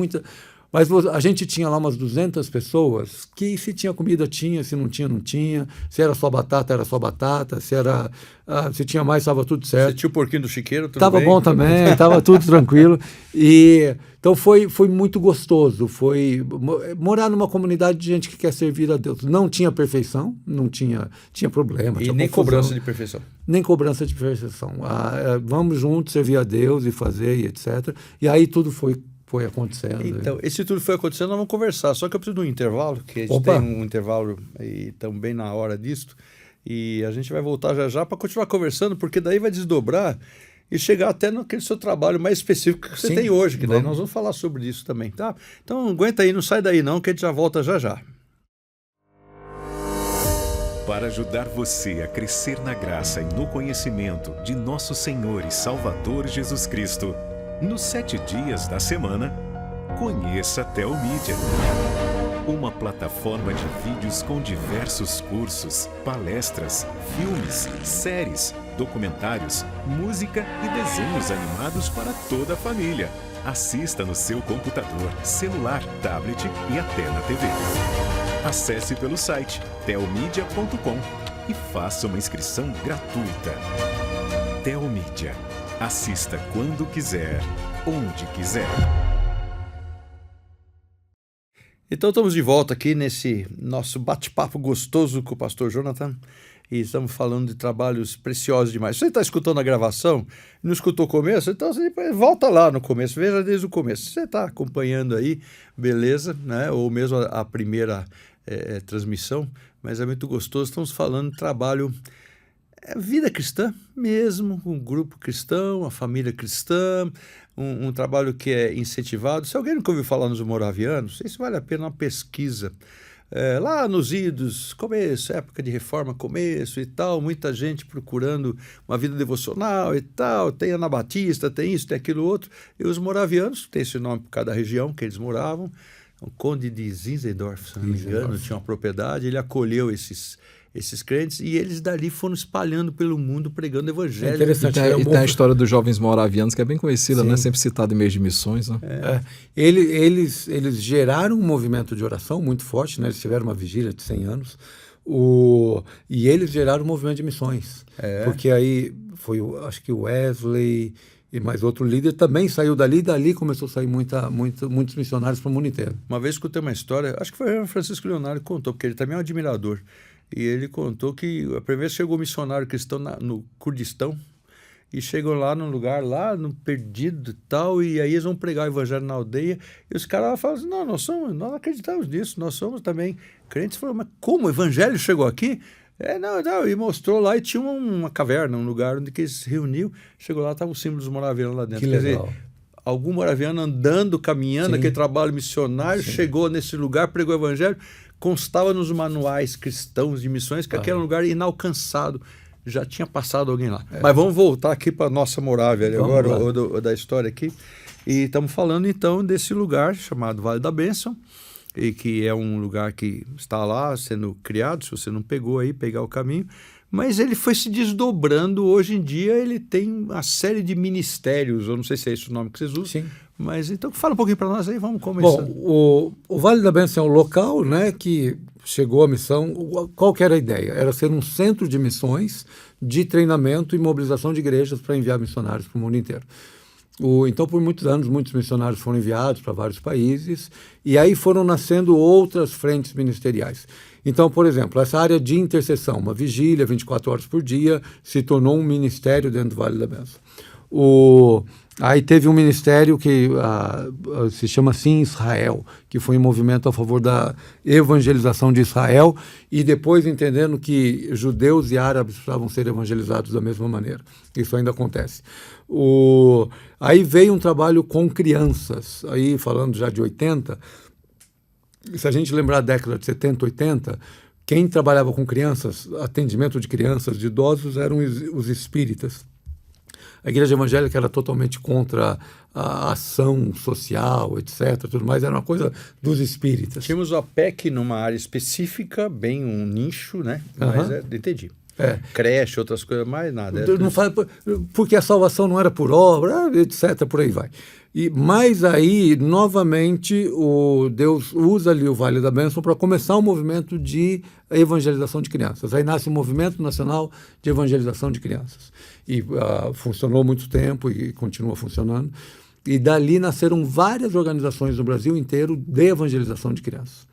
Mas a gente tinha lá umas 200 pessoas que se tinha comida, tinha, se não tinha, não tinha. Se era só batata, era só batata. Se tinha mais, estava tudo certo. Você tinha o porquinho do chiqueiro, tudo Estava bem? bom também, estava tudo tranquilo. Então foi muito gostoso. Foi morar numa comunidade de gente que quer servir a Deus. Não tinha perfeição, não tinha problema. E tinha nem confusão, cobrança de perfeição. nem cobrança de perfeição. Vamos juntos servir a Deus e fazer, e etc. E aí tudo foi acontecendo. Então, esse tudo foi acontecendo, nós vamos conversar. Só que eu preciso de um intervalo, que a gente Opa. tem um intervalo e também na hora disso. E a gente vai voltar já já para continuar conversando, porque daí vai desdobrar e chegar até naquele seu trabalho mais específico que você Sim, tem hoje, que daí vamos. nós vamos falar sobre isso também, tá? Então aguenta aí, não sai daí não, que a gente já volta já já. Para ajudar você a crescer na graça e no conhecimento de nosso Senhor e Salvador Jesus Cristo, nos 7 dias da semana, conheça a Telmídia. Uma plataforma de vídeos com diversos cursos, palestras, filmes, séries, documentários, música e desenhos animados para toda a família. Assista no seu computador, celular, tablet e até na TV. Acesse pelo site telmedia.com e faça uma inscrição gratuita. Telmídia. Assista quando quiser, onde quiser. Então estamos de volta aqui nesse nosso bate-papo gostoso com o pastor Jonathan e estamos falando de trabalhos preciosos demais. Se você está escutando a gravação, não escutou o começo, então você volta lá no começo, veja desde o começo. Se você está acompanhando aí, beleza, né? Ou mesmo a primeira transmissão, mas é muito gostoso. Estamos falando de trabalho, vida cristã mesmo, um grupo cristão, uma família cristã, um trabalho que é incentivado. Se alguém nunca ouviu falar nos moravianos, isso vale a pena uma pesquisa. Lá nos idos, começo, época de reforma, começo e tal, muita gente procurando uma vida devocional e tal, tem Anabatista, tem isso, tem aquilo outro. E os moravianos, tem esse nome por causa da região que eles moravam, o conde de Zinzendorf, se não me engano, tinha uma propriedade, ele acolheu esses crentes e eles dali foram espalhando pelo mundo pregando o evangelho. É interessante. E tem a história dos jovens moravianos, que é bem conhecida, né? Sempre citada em meios de missões. Né? Eles geraram um movimento de oração muito forte, né? Eles tiveram uma vigília de 100 anos, e eles geraram um movimento de missões. Porque aí foi, acho que o Wesley e mais outro líder também saiu dali, e dali começou a sair muitos missionários para o mundo inteiro. Uma vez escutei uma história, acho que foi o Francisco Leonardo que contou, porque ele também é um admirador. E ele contou que a primeira vez chegou um missionário cristão no Kurdistão e chegou lá num lugar, lá no perdido e tal, e aí eles vão pregar o evangelho na aldeia e os caras falam assim, não, nós acreditamos nisso, nós somos também crentes. Falaram, mas como o evangelho chegou aqui? Não, e mostrou lá e tinha uma caverna, um lugar onde que eles se reuniam, chegou lá, estava o símbolo dos moravianos lá dentro. Que legal. Quer dizer, algum moraviano andando, caminhando, Sim. aquele trabalho missionário, Sim. chegou nesse lugar, pregou o evangelho, constava nos manuais cristãos de missões que aquele era um lugar inalcançado, já tinha passado alguém lá. Mas vamos voltar aqui para a nossa Morávia agora, ou da história aqui, e estamos falando então desse lugar chamado Vale da Bênção, e que é um lugar que está lá sendo criado, se você não pegou aí, pegar o caminho, mas ele foi se desdobrando. Hoje em dia ele tem uma série de ministérios, eu não sei se é esse o nome que vocês usam, Sim. mas então fala um pouquinho para nós aí, vamos começar. Bom, o Vale da Bênção é um local, né, que chegou a missão. Qual que era a ideia? Era ser um centro de missões, de treinamento e mobilização de igrejas para enviar missionários para o mundo inteiro. Então, por muitos anos, muitos missionários foram enviados para vários países e aí foram nascendo outras frentes ministeriais. Então, por exemplo, essa área de intercessão, uma vigília 24 horas por dia, se tornou um ministério dentro do Vale da Bênção. Aí teve um ministério que se chama Sim Israel, que foi um movimento a favor da evangelização de Israel e depois entendendo que judeus e árabes precisavam ser evangelizados da mesma maneira. Isso ainda acontece. Aí veio um trabalho com crianças, aí falando já de 80, se a gente lembrar da década de 70, 80, quem trabalhava com crianças, atendimento de crianças, de idosos, eram os espíritas. A igreja evangélica era totalmente contra a ação social, etc. Tudo mais, era uma coisa dos espíritas. Tínhamos o APEC numa área específica, bem um nicho, né? Mas entendi. creche, outras coisas, mais nada. Não faz, porque a salvação não era por obra, etc., por aí vai. Mas aí, novamente, Deus usa ali o Vale da Bênção para começar um movimento de evangelização de crianças. Aí nasce o Movimento Nacional de Evangelização de Crianças. E funcionou muito tempo e continua funcionando. E dali nasceram várias organizações no Brasil inteiro de evangelização de crianças.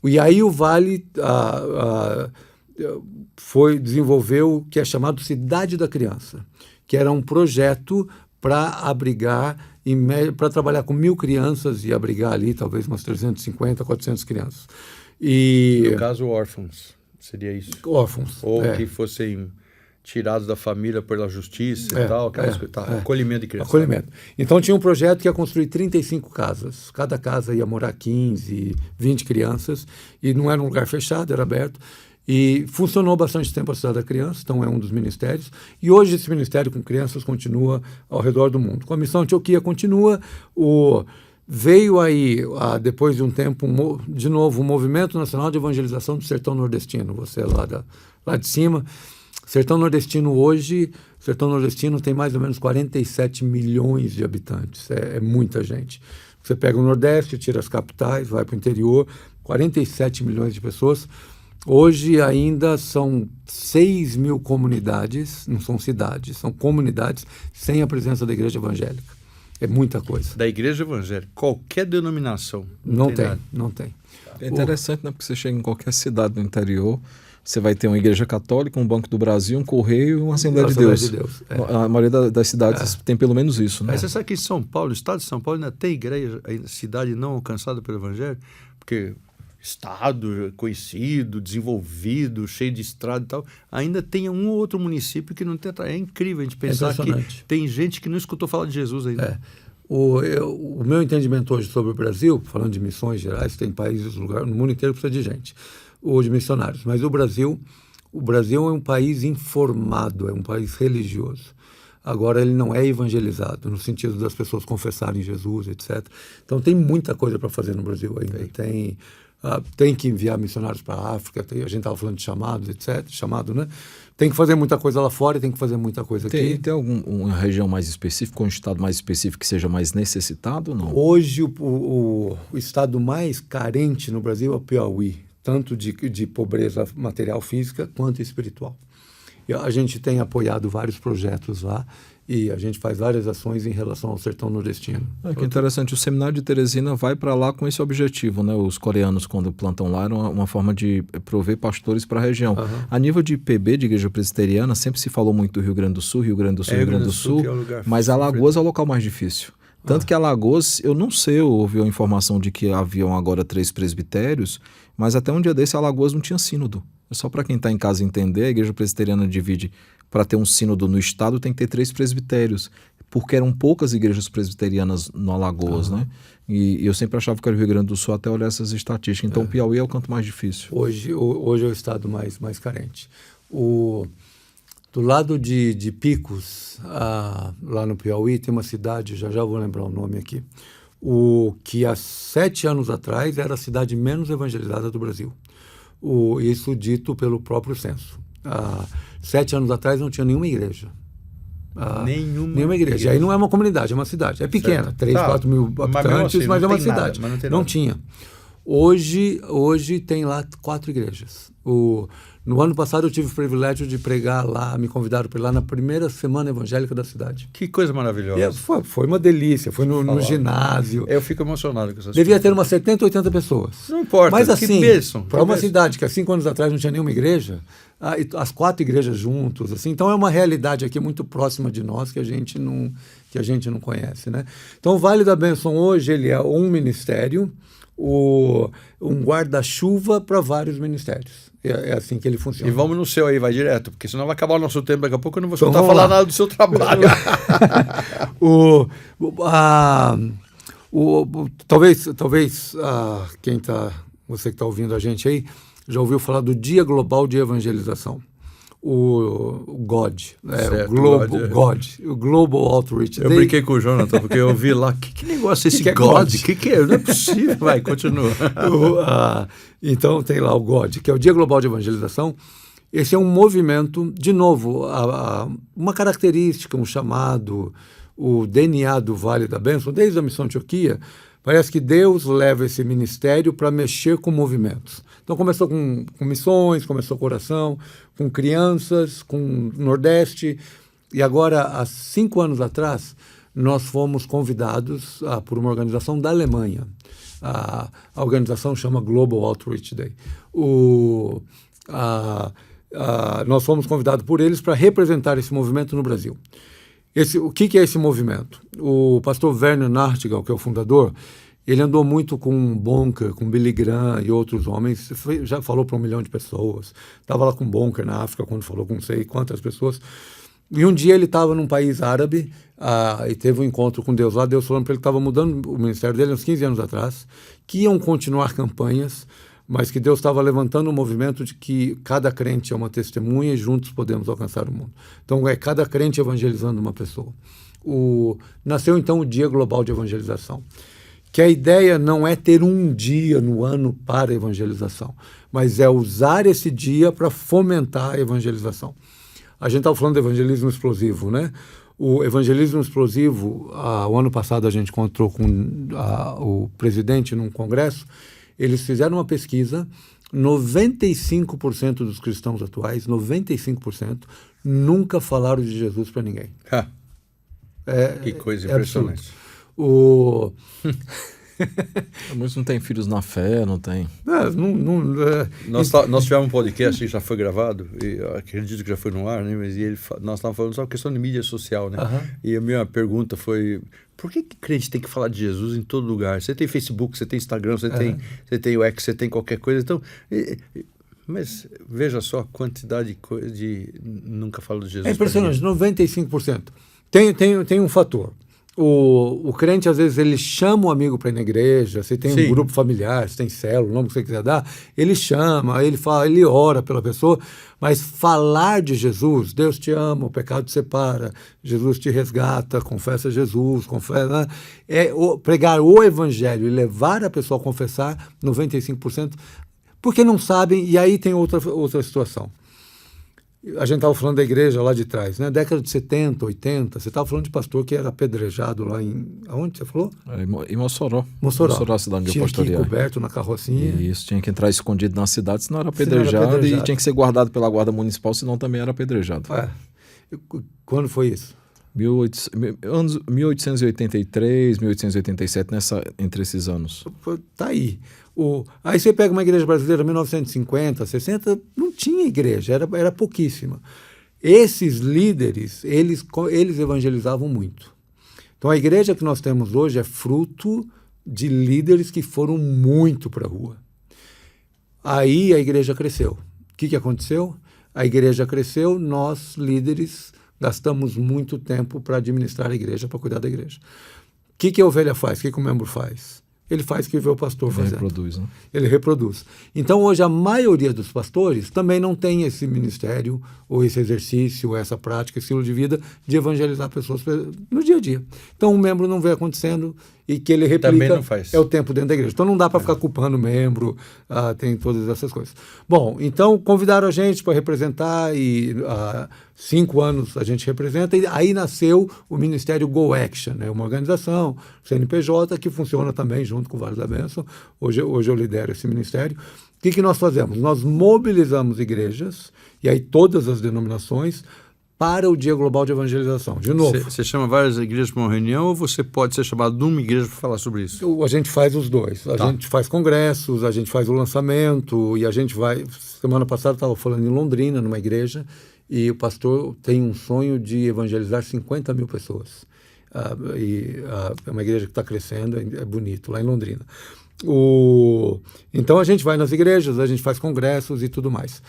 E aí o Vale desenvolveu o que é chamado Cidade da Criança, que era um projeto para abrigar, para trabalhar com 1.000 crianças e abrigar ali talvez umas 350, 400 crianças. No caso, órfãos, seria isso? Órfãos. Ou que fossem tirados da família pela justiça e tal, aquelas coisas. Acolhimento de crianças. Acolhimento. Então tinha um projeto que ia construir 35 casas. Cada casa ia morar 15, 20 crianças, e não era um lugar fechado, era aberto. E funcionou bastante tempo a Cidade da Criança, então é um dos ministérios. E hoje esse ministério com crianças continua ao redor do mundo. Com a Missão Antioquia continua. Veio aí, depois de um tempo, de novo, o Movimento Nacional de Evangelização do Sertão Nordestino. Você lá de cima. Sertão Nordestino hoje, tem mais ou menos 47 milhões de habitantes. É muita gente. Você pega o Nordeste, tira as capitais, vai para o interior, 47 milhões de pessoas. Hoje ainda são 6 mil comunidades, não são cidades, são comunidades sem a presença da igreja evangélica. É muita coisa. Da igreja evangélica, qualquer denominação. Não tem. É interessante, né? Porque você chega em qualquer cidade do interior, você vai ter uma igreja católica, um Banco do Brasil, um correio e uma Assembleia de Deus. A maioria das cidades tem pelo menos isso, né? Mas você sabe que em São Paulo, o estado de São Paulo ainda tem igreja, cidade não alcançada pelo evangelho? Porque estado conhecido, desenvolvido, cheio de estrada e tal, ainda tem um ou outro município que não tem. É incrível a gente pensar que tem gente que não escutou falar de Jesus ainda. O meu entendimento hoje sobre o Brasil, falando de missões gerais, tem países, lugares no mundo inteiro que precisa de gente, ou de missionários, mas o Brasil é um país informado, é um país religioso. Agora ele não é evangelizado, no sentido das pessoas confessarem Jesus, etc. Então tem muita coisa para fazer no Brasil ainda. Tem que enviar missionários para a África, a gente estava falando de chamados, etc. Né? Tem que fazer muita coisa lá fora e tem que fazer muita coisa aqui. Tem alguma região mais específica, um estado mais específico que seja mais necessitado ou não? Hoje o estado mais carente no Brasil é o Piauí, tanto de pobreza material física quanto espiritual. E a gente tem apoiado vários projetos lá e a gente faz várias ações em relação ao sertão nordestino. Que interessante, o Seminário de Teresina vai para lá com esse objetivo, né? Os coreanos, quando plantam lá, era uma forma de prover pastores para a região. A nível de PB, de Igreja Presbiteriana, sempre se falou muito do Rio Grande do Sul, mas Alagoas é o local mais difícil. Tanto que Alagoas, eu não sei, eu ouvi a informação de que haviam agora 3 presbitérios, mas até um dia desse Alagoas não tinha sínodo. É só para quem está em casa entender, a Igreja Presbiteriana divide, para ter um sínodo no estado tem que ter 3 presbitérios, porque eram poucas igrejas presbiterianas no Alagoas, né? E eu sempre achava que era o Rio Grande do Sul até olhar essas estatísticas. Então o Piauí é o canto mais difícil. Hoje é o estado mais carente. Do lado de Picos, lá no Piauí, tem uma cidade, já vou lembrar o nome aqui, que há 7 anos atrás era a cidade menos evangelizada do Brasil. Isso dito pelo próprio censo. 7 anos atrás não tinha nenhuma igreja. Nenhuma igreja. E aí não é uma comunidade, é uma cidade. É pequena, 3, 4 mil habitantes, mas é uma cidade. Não tinha. Hoje tem lá 4 igrejas. No ano passado eu tive o privilégio de pregar lá, me convidaram para ir lá na primeira semana evangélica da cidade. Que coisa maravilhosa. Foi uma delícia, foi no ginásio. Eu fico emocionado com essas Devia coisas. ter umas 70, 80 pessoas. Não importa, mas assim, para uma bênção. cidade que há 5 anos atrás não tinha nenhuma igreja, as 4 igrejas juntos, assim, então é uma realidade aqui muito próxima de nós que a gente não conhece, né? Então o Vale da Bênção hoje ele é um ministério, um guarda-chuva para vários ministérios. É assim que ele funciona. E vamos no seu aí, vai direto, porque senão vai acabar o nosso tempo daqui a pouco, eu não vou escutar falar nada do seu trabalho. Talvez você que está ouvindo a gente aí, já ouviu falar do Dia Global de Evangelização. O GOD, o Global Outreach. Eu brinquei com o Jonathan, porque eu vi lá, que negócio é esse GOD? Que é? Não é possível. Vai, continua. Então tem lá o GOD, que é o Dia Global de Evangelização, Esse é um movimento, de novo, uma característica, um chamado, o DNA do Vale da Bênção, desde a Missão Antioquia, parece que Deus leva esse ministério para mexer com movimentos. Então começou com missões, começou com oração, com crianças, com Nordeste, e agora, há 5 anos atrás, nós fomos convidados por uma organização da Alemanha. A organização chama Global Outreach Day. Nós fomos convidados por eles para representar esse movimento no Brasil. O que é esse movimento? O pastor Werner Nachtigall, que é o fundador, ele andou muito com Bonker, com Billy Graham e outros homens, já falou para 1 milhão de pessoas, estava lá com Bonker na África, quando falou com não sei quantas pessoas, e um dia ele estava num país árabe e teve um encontro com Deus lá, Deus falando para ele que estava mudando o ministério dele uns 15 anos atrás, que iam continuar campanhas, mas que Deus estava levantando um movimento de que cada crente é uma testemunha e juntos podemos alcançar o mundo. Então, é cada crente evangelizando uma pessoa. Nasceu, então, o Dia Global de Evangelização, que a ideia não é ter um dia no ano para a evangelização, mas é usar esse dia para fomentar a evangelização. A gente estava falando do evangelismo explosivo, né? O evangelismo explosivo, o ano passado a gente encontrou com o presidente num congresso. Eles fizeram uma pesquisa, 95% dos cristãos atuais, 95%, nunca falaram de Jesus para ninguém. Que coisa impressionante. Muitos não têm filhos na fé, não tem. Nós tivemos um podcast que já foi gravado, e acredito que já foi no ar, né? Mas nós estávamos falando sobre a questão de mídia social, né? E a minha pergunta foi: por que crente tem que falar de Jesus em todo lugar? Você tem Facebook, você tem Instagram, você tem o X, você tem qualquer coisa. Então, mas veja só a quantidade de nunca fala de Jesus. É impressionante, 95%. Tem um fator. O crente, às vezes, ele chama um amigo para ir na igreja, você tem um grupo familiar, você tem célula, o nome que você quiser dar, ele chama, ele fala, ele ora pela pessoa, mas falar de Jesus, Deus te ama, o pecado te separa, Jesus te resgata, confessa Jesus, confessa, pregar o evangelho e levar a pessoa a confessar, 95%, porque não sabem, e aí tem outra situação. A gente estava falando da igreja lá de trás, né? Década de 70, 80, você estava falando de pastor que era apedrejado lá aonde você falou? Em Mossoró. Mossoró, a cidade onde eu tinha pastoreei. que ir coberto na carrocinha. Isso, tinha que entrar escondido na cidade, senão era apedrejado, e tinha que ser guardado pela guarda municipal, senão também era apedrejado. Quando foi isso? 1883, 1887, entre esses anos. Tá aí. Aí você pega uma igreja brasileira, 1950, 60, não tinha igreja, era pouquíssima. Esses líderes, eles evangelizavam muito. Então a igreja que nós temos hoje é fruto de líderes que foram muito para a rua. Aí a igreja cresceu. O que aconteceu? A igreja cresceu, nós, líderes, gastamos muito tempo para administrar a igreja, para cuidar da igreja. O que a ovelha faz? O que o membro faz? Ele faz o que vê o pastor fazendo. Ele reproduz, né? Ele reproduz. Então, hoje, a maioria dos pastores também não tem esse ministério, ou esse exercício, ou essa prática, esse estilo de vida de evangelizar pessoas no dia a dia. Então, o membro não vê acontecendo e que ele replica também não faz. É o tempo dentro da igreja. Então, não dá para ficar culpando o membro, tem todas essas coisas. Bom, então, convidaram a gente para representar e 5 anos a gente representa, e aí nasceu o Ministério Go Action, né? Uma organização, CNPJ, que funciona também junto com o Vale da Bênção. Hoje eu lidero esse ministério. O que nós fazemos? Nós mobilizamos igrejas, e aí todas as denominações, para o Dia Global de Evangelização. De novo. Você chama várias igrejas para uma reunião, ou você pode ser chamado de uma igreja para falar sobre isso? A gente faz os dois. A gente faz congressos, a gente faz o lançamento, e a gente vai... Semana passada estava falando em Londrina, numa igreja, e o pastor tem um sonho de evangelizar 50 mil pessoas. É uma igreja que está crescendo, é bonito, lá em Londrina. Então a gente vai nas igrejas, a gente faz congressos e tudo mais.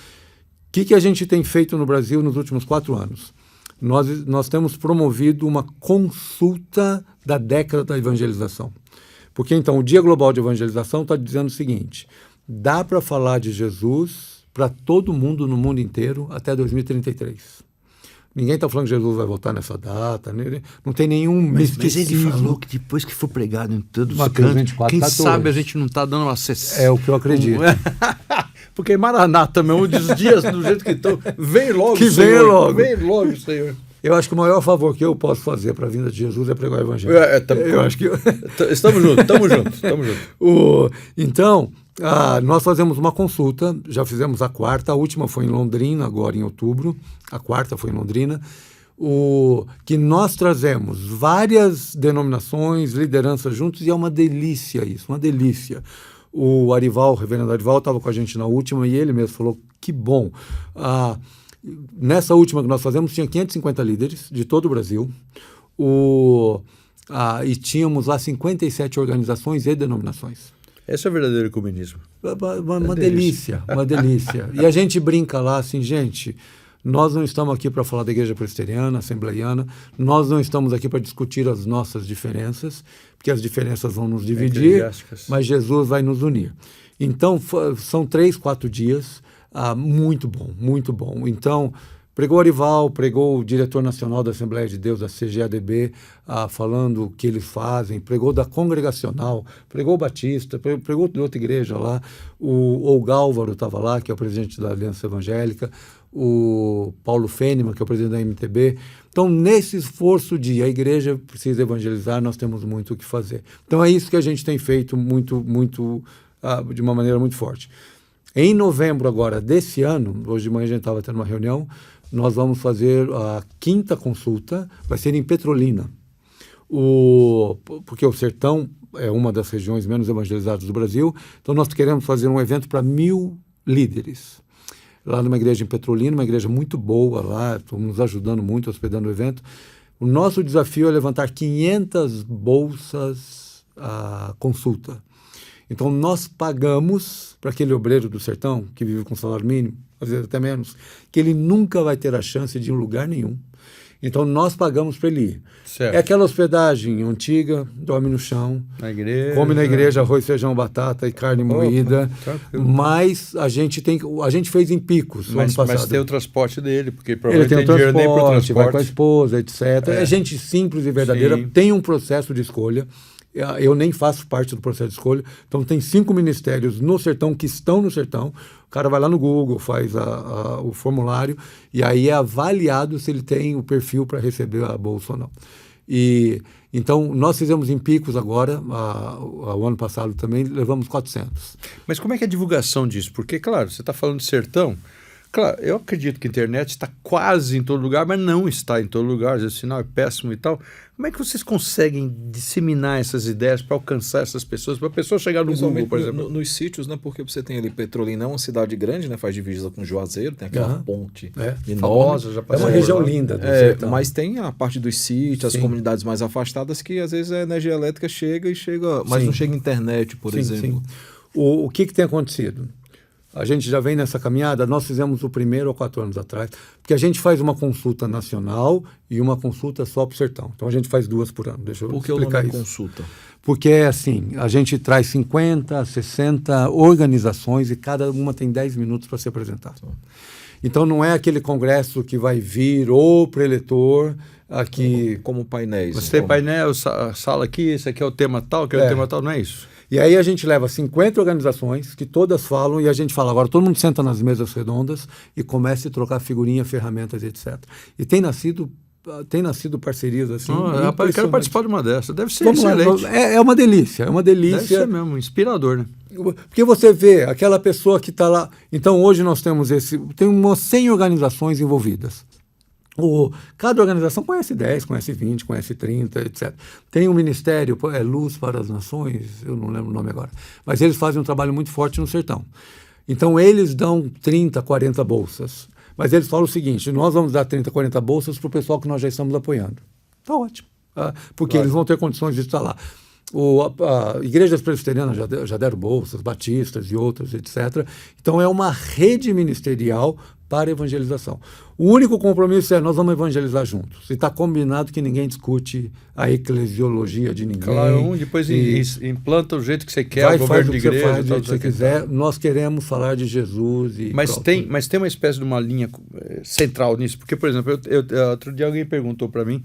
O que a gente tem feito no Brasil nos últimos 4 anos? Nós temos promovido uma consulta da década da evangelização. Porque então o Dia Global de Evangelização está dizendo o seguinte: dá para falar de Jesus para todo mundo no mundo inteiro até 2033. Ninguém está falando que Jesus vai voltar nessa data, né? Não tem nenhum misticismo. Mas ele falou que depois que for pregado em todos os Mateus cantos, 24, quem 14. sabe a gente não está dando uma... É o que eu acredito. Porque Maranata, meu, os dias do jeito que estão, vem logo, que Senhor. venha logo. Vem logo, Senhor. Eu acho que o maior favor que eu posso fazer para a vinda de Jesus é pregar o evangelho. Eu acho que... Estamos juntos. Então, nós fazemos uma consulta, já fizemos a quarta, a última foi em Londrina, agora em outubro, a quarta foi em Londrina, que nós trazemos várias denominações, lideranças juntos, e é uma delícia isso, uma delícia. O reverendo Arival, estava com a gente na última e ele mesmo falou, que bom. Nessa última que nós fazemos, tinha 550 líderes de todo o Brasil, e tínhamos lá 57 organizações e denominações. Esse é o verdadeiro ecumenismo. Uma delícia, uma delícia. E a gente brinca lá assim, gente, nós não estamos aqui para falar da igreja presbiteriana, assembleiana, nós não estamos aqui para discutir as nossas diferenças, porque as diferenças vão nos dividir, mas Jesus vai nos unir. Então, são 3, 4 dias, muito bom, muito bom. Então, pregou Arival, pregou o diretor nacional da Assembleia de Deus, da CGADB, falando o que eles fazem, pregou da Congregacional, pregou o Batista, pregou de outra igreja lá, o Gálvaro estava lá, que é o presidente da Aliança Evangélica, o Paulo Fênima, que é o presidente da MTB. Então, nesse esforço de a igreja precisa evangelizar, nós temos muito o que fazer. Então, é isso que a gente tem feito de uma maneira muito forte. Em novembro agora desse ano, hoje de manhã a gente estava tendo uma reunião, nós vamos fazer a 5ª consulta, vai ser em Petrolina. Porque o Sertão é uma das regiões menos evangelizadas do Brasil, então nós queremos fazer um evento para 1.000 líderes. Lá numa igreja em Petrolina, uma igreja muito boa lá, estamos nos ajudando muito, hospedando o evento. O nosso desafio é levantar 500 bolsas consulta. Então, nós pagamos para aquele obreiro do sertão, que vive com salário mínimo, às vezes até menos, que ele nunca vai ter a chance de ir em lugar nenhum. Então, nós pagamos para ele ir. Certo. É aquela hospedagem antiga, dorme no chão, na igreja, come na igreja arroz, feijão, batata e carne moída, mas a gente fez em picos no ano passado. Mas tem o transporte dele, porque ele provavelmente tem o tem dinheiro nem para o transporte. vai com a esposa, etc. É gente simples e verdadeira, tem um processo de escolha. Eu nem faço parte do processo de escolha. Então, tem 5 ministérios no sertão que estão no sertão. O cara vai lá no Google, faz o formulário e aí é avaliado se ele tem o perfil para receber a bolsa ou não. Então, nós fizemos em picos agora, o ano passado também, levamos 400. Mas como é que é a divulgação disso? Porque, claro, você está falando de sertão. Claro, eu acredito que a internet está quase em todo lugar, mas não está em todo lugar, às vezes o sinal é péssimo e tal. Como é que vocês conseguem disseminar essas ideias para alcançar essas pessoas, para a pessoa chegar no Google, por exemplo? Nos sítios, né? Porque você tem ali Petrolina, é uma cidade grande, né? Faz divisa com Juazeiro, tem aquela ponte enorme. Famosa, já é uma região linda do sertão. Mas tem a parte dos sítios, as comunidades mais afastadas, que às vezes a energia elétrica chega, mas não chega internet, por exemplo. Sim. O que tem acontecido? A gente já vem nessa caminhada, nós fizemos o primeiro há 4 anos atrás, porque a gente faz uma consulta nacional e uma consulta só para o sertão. Então a gente faz 2 por ano. Deixa eu explicar isso. Consulta? Porque é assim, a gente traz 50, 60 organizações e cada uma tem 10 minutos para se apresentar. Então não é aquele congresso que vai vir o preletor aqui... Como painéis. Você tem painel, sala aqui, esse aqui é o tema tal, que é o tema tal, não é isso? E aí a gente leva 50 organizações que todas falam e a gente fala, agora todo mundo senta nas mesas redondas e começa a trocar figurinha, ferramentas, etc. E tem nascido parcerias assim. Rapaz, eu quero participar de uma dessas. Deve ser excelente. É uma delícia, é uma delícia. Deve ser mesmo, inspirador, né? Porque você vê aquela pessoa que está lá. Então hoje nós temos tem umas 100 organizações envolvidas. Cada organização conhece 10, conhece 20, conhece 30, etc. Tem um ministério, Luz para as Nações, eu não lembro o nome agora, mas eles fazem um trabalho muito forte no sertão. Então, eles dão 30, 40 bolsas, mas eles falam o seguinte, nós vamos dar 30, 40 bolsas para o pessoal que nós já estamos apoiando. Está ótimo, porque eles vão ter condições de estar lá. Igrejas presbiterianas já deram bolsas, batistas e outras, etc. Então, é uma rede ministerial para evangelização. O único compromisso é nós vamos evangelizar juntos. E está combinado que ninguém discute a eclesiologia de ninguém. Claro, depois implanta o jeito que você quer, o governo de igreja. Faz o jeito que você quiser. Nós queremos falar de Jesus. Mas tem uma espécie de uma linha central nisso. Porque, por exemplo, outro dia alguém perguntou para mim,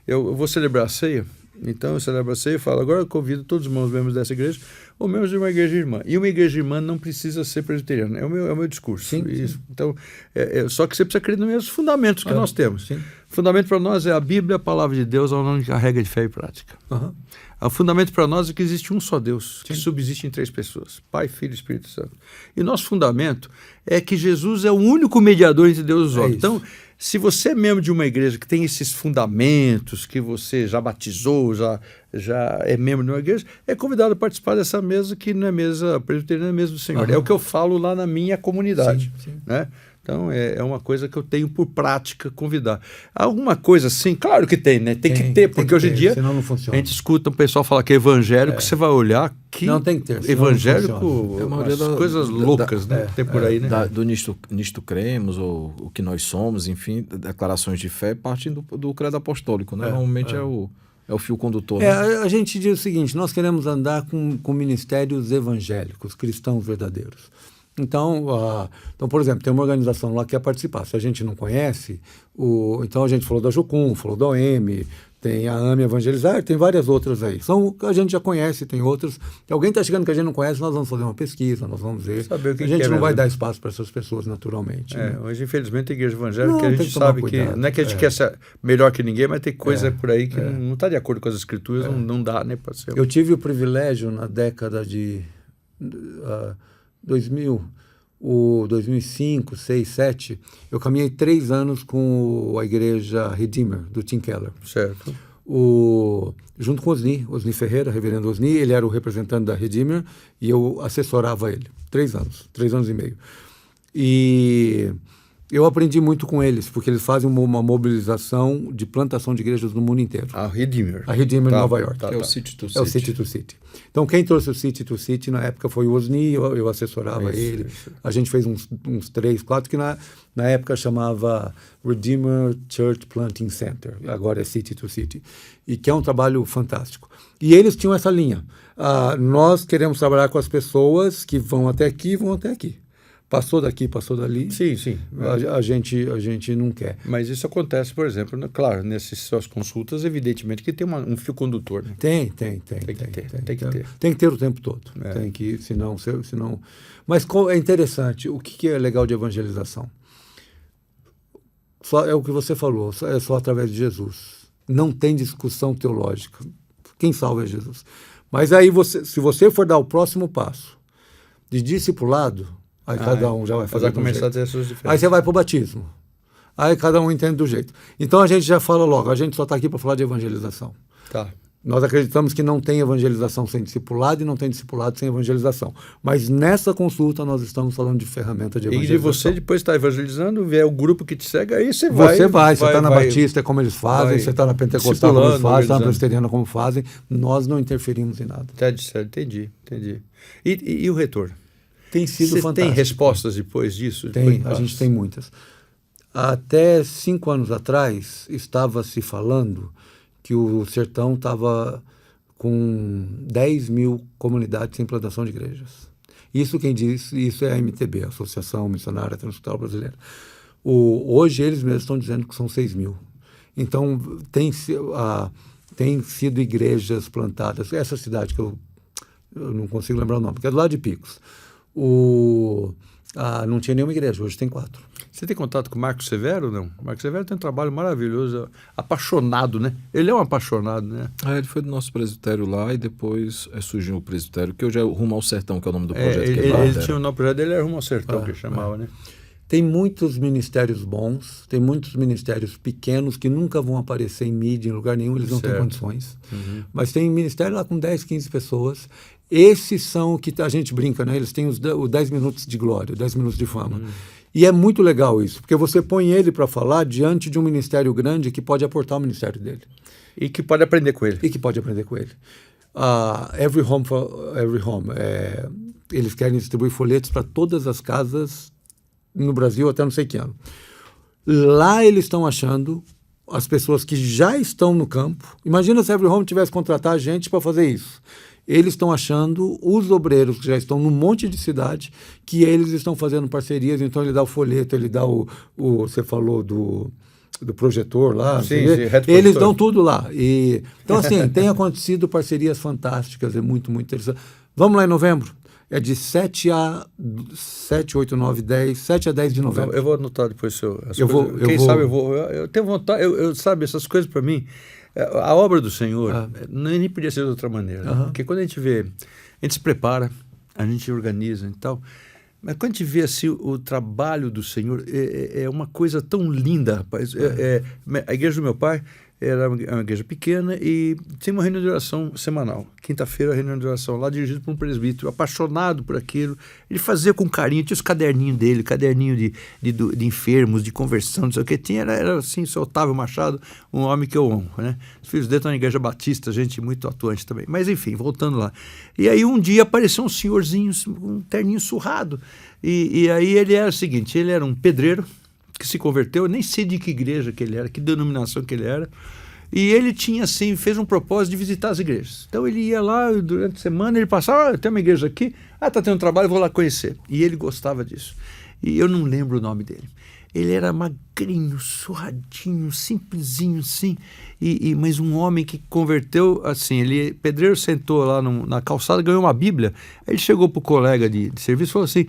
eu vou celebrar a ceia, Então eu celebro a ceia e falo, agora eu convido todos os irmãos membros dessa igreja ou membros de uma igreja irmã. E uma igreja irmã não precisa ser presbiteriana, é o meu discurso. Sim, Isso. sim. Então, só que você precisa crer nos mesmos fundamentos que nós temos. Sim. O fundamento para nós é a Bíblia, a palavra de Deus, a única regra de fé e prática. Uhum. O fundamento para nós é que existe um só Deus, que Sim. subsiste em 3 pessoas, Pai, Filho e Espírito Santo. E nosso fundamento é que Jesus é o único mediador entre Deus e os homens. Então, se você é membro de uma igreja que tem esses fundamentos, que você já batizou, já é membro de uma igreja, é convidado a participar dessa mesa, que não é mesa presbiteriana, é mesa do Senhor. É o que eu falo lá na minha comunidade. Sim. Né? Então, é uma coisa que eu tenho por prática convidar. Alguma coisa assim, claro que tem, né? Tem que ter, porque hoje em dia senão não funciona. a gente escuta o pessoal falar que é evangélico, você vai olhar que Não tem que ter, senão evangélico, não funciona. as coisas loucas, né? Tem por aí, né? Do nisto cremos, ou o que nós somos, enfim, declarações de fé, partindo do credo apostólico, né? Normalmente é o fio condutor. Né? A gente diz o seguinte, nós queremos andar com ministérios evangélicos, cristãos verdadeiros. Então, por exemplo, tem uma organização lá que quer participar. Se a gente não conhece, então a gente falou da Jucum, falou da OM, tem a AME Evangelizar, tem várias outras aí. A gente já conhece, tem outras. Se alguém está chegando que a gente não conhece, nós vamos fazer uma pesquisa, nós vamos ver. Saber o que a gente que é não vai mesmo. dar espaço para essas pessoas naturalmente. Né? Hoje, infelizmente, a igreja evangélica, Não, que a tem gente que tomar sabe cuidado. que não é que a gente quer ser melhor que ninguém, mas tem coisa por aí que não está de acordo com as escrituras, não dá, né, parceiro? Eu tive o privilégio na década de 2005, 2006, 2007, eu caminhei 3 anos com a igreja Redeemer, do Tim Keller. Certo. Junto com Osni Ferreira, reverendo Osni, ele era o representante da Redeemer e eu assessorava ele. 3 anos e meio. E eu aprendi muito com eles, porque eles fazem uma mobilização de plantação de igrejas no mundo inteiro. A Redeemer. A Redeemer em Nova York. Que é o City to City. É o City to City. Então, quem trouxe o City to City na época foi o Osni, eu assessorava ele. A gente fez uns 3, 4, que na época chamava Redeemer Church Planting Center. Agora é City to City. E que é um trabalho fantástico. E eles tinham essa linha. Nós queremos trabalhar com as pessoas que vão até aqui e vão até aqui. Passou daqui, passou dali. Sim. A gente não quer. Mas isso acontece, por exemplo, claro, nessas suas consultas, evidentemente que tem um fio condutor, né? Tem que ter o tempo todo. Tem que, senão. Mas é interessante. O que é legal de evangelização? É o que você falou. É só através de Jesus. Não tem discussão teológica. Quem salva é Jesus. Mas aí se você for dar o próximo passo de discipulado, aí cada um já vai fazer do começar jeito. a ter suas diferenças. Aí você vai para o batismo. Aí cada um entende do jeito. Então a gente já fala logo, a gente só está aqui para falar de evangelização. Tá. Nós acreditamos que não tem evangelização sem discipulado e não tem discipulado sem evangelização. Mas nessa consulta nós estamos falando de ferramenta de evangelização. E de você depois estar evangelizando, ver o grupo que te segue, aí você vai. Você está na Batista, é como eles fazem, você está na Pentecostal, como eles fazem, está na Presbiteriana, como fazem. Nós não interferimos em nada. Entendi. E o retorno? Tem sido fantástico. Tem respostas depois disso? Tem, a gente tem muitas. Até 5 anos atrás, estava se falando que o Sertão estava com 10 mil comunidades sem implantação de igrejas. Isso quem diz, isso é a MTB, a Associação Missionária Transcultural Brasileira. Hoje eles mesmos estão dizendo que são 6 mil. Então, tem sido igrejas plantadas. Essa cidade que eu não consigo lembrar o nome, que é do lado de Picos. Não tinha nenhuma igreja, hoje tem 4. Você tem contato com o Marcos Severo ou não? O Marcos Severo tem um trabalho maravilhoso, apaixonado, né? Ele é um apaixonado, né? Ele foi do nosso presbitério lá e depois surgiu o presbitério, que hoje é Rumo ao Sertão, que é o nome do projeto. Ele tinha o nome do projeto dele, era Rumo ao Sertão, que ele chamava, né? Tem muitos ministérios bons, tem muitos ministérios pequenos que nunca vão aparecer em mídia, em lugar nenhum, eles não têm condições. Uhum. Mas tem ministério lá com 10, 15 pessoas. Esses são o que a gente brinca, né? Eles têm os 10 minutos de glória, 10 minutos de fama. E é muito legal isso, porque você põe ele para falar diante de um ministério grande que pode aportar o ministério dele. E que pode aprender com ele. Every Home for Every Home. Eles querem distribuir folhetos para todas as casas no Brasil até não sei que ano. Lá eles estão achando as pessoas que já estão no campo. Imagina se a Every Home tivesse que contratar gente para fazer isso. Eles estão achando os obreiros que já estão num monte de cidade, que eles estão fazendo parcerias, então ele dá o folheto, ele dá você falou do projetor lá. Sim, eles dão tudo lá. Então, assim, tem acontecido parcerias fantásticas, é muito, muito interessante. Vamos lá em novembro? É de 7 a 10 de novembro. Eu vou anotar depois eu tenho vontade, sabe, essas coisas para mim, a obra do Senhor, nem podia ser de outra maneira. Né? Porque quando a gente vê, a gente se prepara, a gente organiza e tal, mas quando a gente vê assim, o trabalho do Senhor, é uma coisa tão linda, rapaz. A igreja do meu pai era uma igreja pequena e tinha uma reunião de oração semanal. Quinta-feira, reunião de oração lá, dirigido por um presbítero, apaixonado por aquilo. Ele fazia com carinho, tinha os caderninhos dele, caderninho de enfermos, de conversão, não sei o que. Era assim, seu Otávio Machado, um homem que eu honro, né? Os filhos dele estão na igreja batista, gente muito atuante também. Mas enfim, voltando lá. E aí um dia apareceu um senhorzinho, um terninho surrado. E aí ele era o seguinte, ele era um pedreiro, que se converteu, eu nem sei de que igreja que ele era, que denominação que ele era, e ele tinha assim, fez um propósito de visitar as igrejas. Então ele ia lá durante a semana, ele passava, tem uma igreja aqui, tá tendo trabalho, vou lá conhecer. E ele gostava disso. E eu não lembro o nome dele. Ele era magrinho, surradinho, simplesinho assim, mas um homem que converteu assim, pedreiro sentou lá na calçada, ganhou uma Bíblia, aí ele chegou pro colega de serviço e falou assim,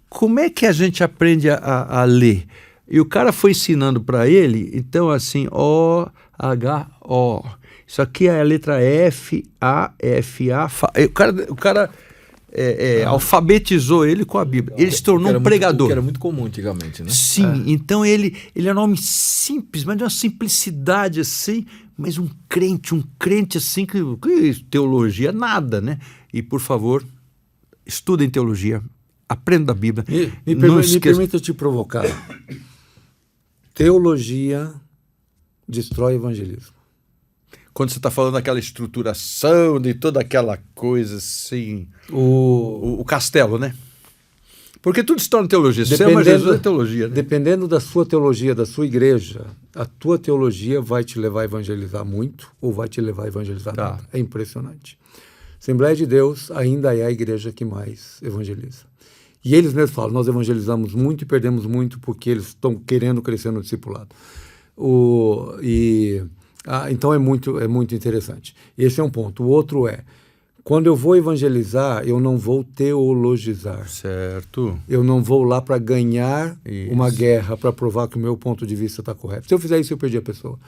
como é que a gente aprende a ler? E o cara foi ensinando para ele, então assim, O-H-O. Isso aqui é a letra F, A, F, A. O cara alfabetizou ele com a Bíblia. Ele se tornou um pregador. Que era muito comum antigamente, né? Sim, então ele era um homem simples, mas de uma simplicidade assim, mas um crente assim, que teologia nada, né? E por favor, estudem teologia, aprenda a Bíblia. Me permita te provocar. Teologia destrói evangelismo. Quando você está falando daquela estruturação, de toda aquela coisa assim, o castelo, né? Porque tudo se torna teologia. Se ama Jesus é teologia, né? Dependendo da sua teologia, da sua igreja, a tua teologia vai te levar a evangelizar muito ou vai te levar a evangelizar nada. É impressionante. Assembleia de Deus ainda é a igreja que mais evangeliza. E eles mesmos falam, nós evangelizamos muito e perdemos muito porque eles estão querendo crescer no discipulado. Então é muito interessante. Esse é um ponto. O outro é, quando eu vou evangelizar, eu não vou teologizar. Certo. Eu não vou lá para ganhar uma guerra, para provar que o meu ponto de vista está correto. Se eu fizer isso, eu perdi a pessoa.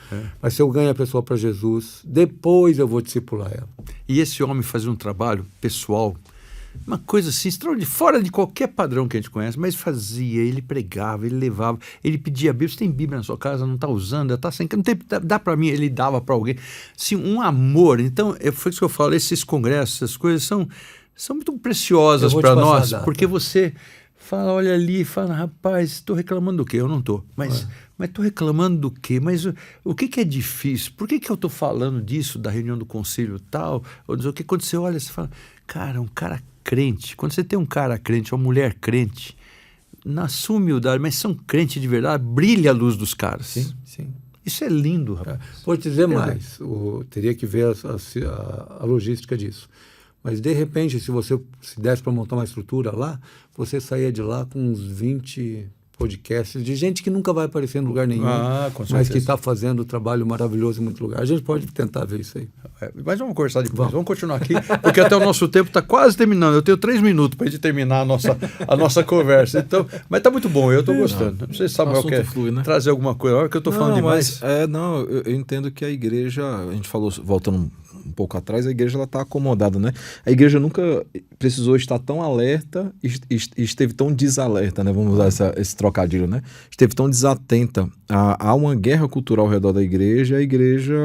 Mas se eu ganho a pessoa para Jesus, depois eu vou discipular ela. E esse homem fazia um trabalho pessoal, uma coisa assim, extraordinária, fora de qualquer padrão que a gente conhece, mas fazia, ele pregava, ele levava, ele pedia a Bíblia, você tem Bíblia na sua casa, não está usando, está sem, não tem, dá para mim, ele dava para alguém, assim, um amor. Então, foi isso que eu falo, esses congressos, essas coisas são muito preciosas para nós, porque você fala, olha ali, fala, rapaz, estou reclamando do quê? Eu não estou, mas estou reclamando do quê? Mas o que é difícil? Por que eu estou falando disso, da reunião do conselho tal? Ou dizer o que? Quando você olha, você fala, cara, um cara crente, quando você tem um cara crente, uma mulher crente, na sua humildade, mas são crentes de verdade, brilha a luz dos caras. Sim, sim. Isso é lindo, rapaz. Vou te dizer mais, teria que ver a logística disso. Mas, de repente, se você se desse para montar uma estrutura lá, você saía de lá com uns 20 podcasts de gente que nunca vai aparecer em lugar nenhum, mas que está fazendo um trabalho maravilhoso em muito lugar. A gente pode tentar ver isso aí. Mas vamos conversar depois, vamos continuar aqui, porque até o nosso tempo está quase terminando. Eu tenho 3 minutos para a gente terminar a nossa conversa. Então, mas está muito bom, eu estou gostando. Não sei se Samuel quer trazer alguma coisa. Olha que eu estou falando demais. Eu entendo que a igreja, a gente falou, voltando um pouco atrás, a igreja está acomodada, né? A igreja nunca precisou estar tão alerta e esteve tão desalerta, né? Vamos usar esse trocadilho, né? Esteve tão desatenta. Há uma guerra cultural ao redor da igreja, a igreja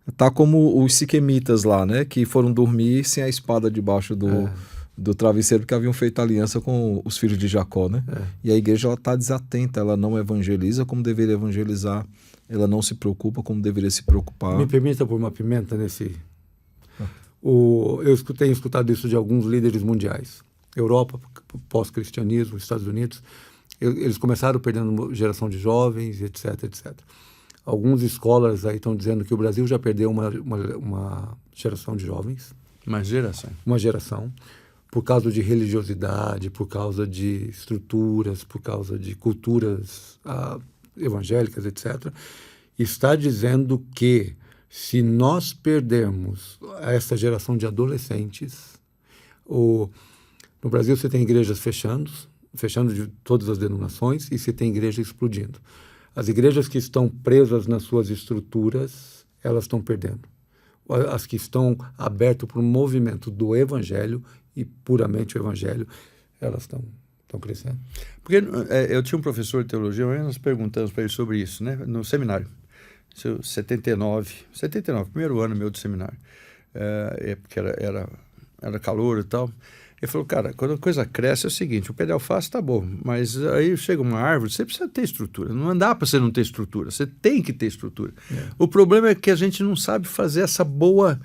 está como os siquemitas lá, né? Que foram dormir sem a espada debaixo do travesseiro, porque haviam feito aliança com os filhos de Jacó, né? E a igreja está desatenta, ela não evangeliza como deveria evangelizar. Ela não se preocupa como deveria se preocupar. Me permita pôr uma pimenta nesse... Eu tenho escutado isso de alguns líderes mundiais. Europa, pós-cristianismo, Estados Unidos, eles começaram perdendo geração de jovens, etc, etc. Alguns escolas aí estão dizendo que o Brasil já perdeu uma geração de jovens. Uma geração? Uma geração. Por causa de religiosidade, por causa de estruturas, por causa de culturas evangélicas, etc., está dizendo que se nós perdermos essa geração de adolescentes, no Brasil você tem igrejas fechando de todas as denominações, e você tem igreja explodindo. As igrejas que estão presas nas suas estruturas, elas estão perdendo. As que estão abertas para o movimento do evangelho, e puramente o evangelho, elas estão crescendo. Porque eu tinha um professor de teologia, nós perguntamos para ele sobre isso, né, no seminário. 79, primeiro ano meu de seminário, porque era calor e tal. Ele falou, cara, quando a coisa cresce é o seguinte, o pé de alface tá bom, mas aí chega uma árvore, você precisa ter estrutura, não dá para você não ter estrutura, você tem que ter estrutura. O problema é que a gente não sabe fazer essa boa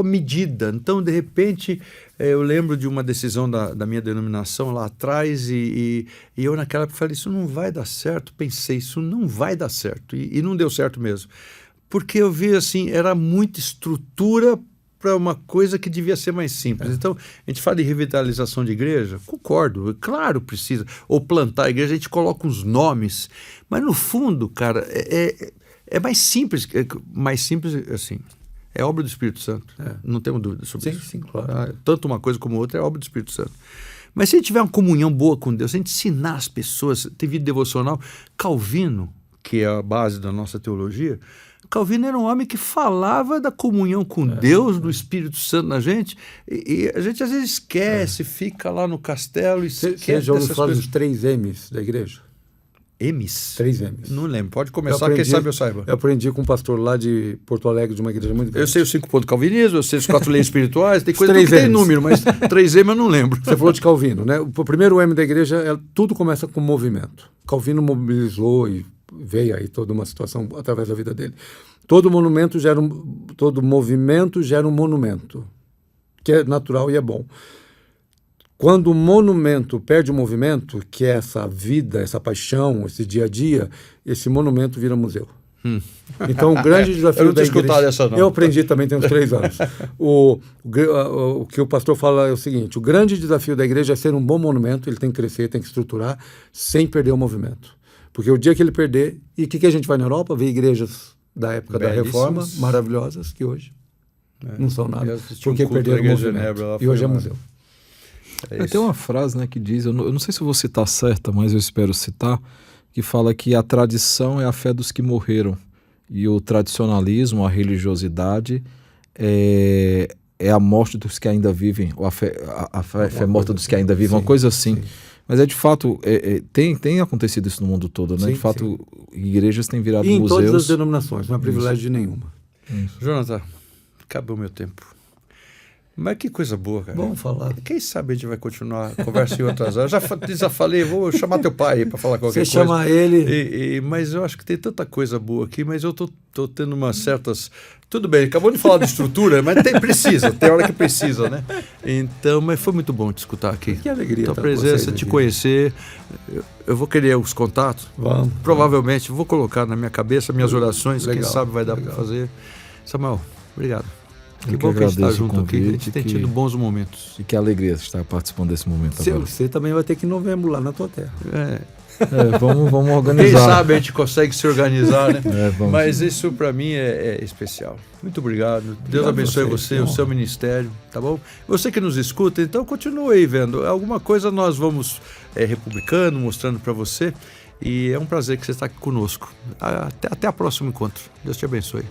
medida. Então, de repente, eu lembro de uma decisão da minha denominação lá atrás, e eu naquela época falei, isso não vai dar certo. Pensei, isso não vai dar certo, e não deu certo mesmo, porque eu vi assim, era muita estrutura para uma coisa que devia ser mais simples. Então, a gente fala de revitalização de igreja, concordo, claro, precisa, ou plantar a igreja, a gente coloca uns nomes, mas no fundo, cara, é mais simples assim, é obra do Espírito Santo, não temos dúvida sobre isso. Sim, claro. Tanto uma coisa como outra é obra do Espírito Santo. Mas se a gente tiver uma comunhão boa com Deus, se a gente ensinar as pessoas, ter vida devocional, Calvino, que é a base da nossa teologia, Calvino era um homem que falava da comunhão com Deus, do Espírito Santo na gente, e a gente às vezes esquece, fica lá no castelo e esquece. Você já ouviu falar dos 3 M's da igreja? M's? 3 M's. Não lembro, pode começar, quem sabe eu saiba. Eu aprendi com um pastor lá de Porto Alegre, de uma igreja muito grande. Eu sei os 5 pontos do calvinismo, eu sei os 4 leis espirituais, tem coisa que tem número, mas 3M eu não lembro. Você falou de Calvino, né? O primeiro M da igreja, tudo começa com movimento. Calvino mobilizou e veio aí toda uma situação através da vida dele. Todo movimento gera um monumento, que é natural e é bom. Quando o monumento perde o movimento, que é essa vida, essa paixão, esse dia a dia, esse monumento vira museu. Então, o grande desafio da igreja... Essa, não. Eu aprendi também, tem uns 3 anos. O que o pastor fala é o seguinte, o grande desafio da igreja é ser um bom monumento, ele tem que crescer, tem que estruturar, sem perder o movimento. Porque o dia que ele perder... E o que a gente vai na Europa? Ver igrejas da época da Reforma, maravilhosas, que hoje não são nada. Porque perderam o movimento. E hoje é museu. Tem uma frase, né, que diz, eu não sei se eu vou citar certa, mas eu espero citar, que fala que a tradição é a fé dos que morreram. E o tradicionalismo, a religiosidade, é a morte dos que ainda vivem, ou a fé morta dos que ainda vivem, uma coisa assim. Sim. Mas de fato, tem acontecido isso no mundo todo, né? Sim, de fato, igrejas têm virado museus. E em todas as denominações, não é privilégio de nenhuma. Jonathan, acabou meu tempo. Mas que coisa boa, cara. Vamos falar. Quem sabe a gente vai continuar a conversa em outras horas. Já falei, vou chamar teu pai aí para falar qualquer coisa. Você chama ele. Mas eu acho que tem tanta coisa boa aqui, mas eu tô tendo umas certas... Tudo bem, acabou de falar de estrutura, mas tem hora que precisa, né? Então, mas foi muito bom te escutar aqui. Que alegria. Tua presença, te conhecer. Eu vou querer os contatos. Vamos. Provavelmente vou colocar na minha cabeça minhas orações. Legal, quem sabe vai dar para fazer. Samuel, obrigado. Que bom que a gente está junto aqui, a gente tem tido bons momentos. E que alegria estar participando desse momento agora. Você também vai ter que ir em novembro lá na tua terra. Vamos organizar. Quem sabe a gente consegue se organizar, né? Mas sim. Isso para mim é especial. Muito obrigado. Deus abençoe você, o seu ministério, tá bom? Você que nos escuta, então continue aí vendo. Alguma coisa nós vamos republicando, mostrando para você. E é um prazer que você está aqui conosco. Até o próximo encontro. Deus te abençoe.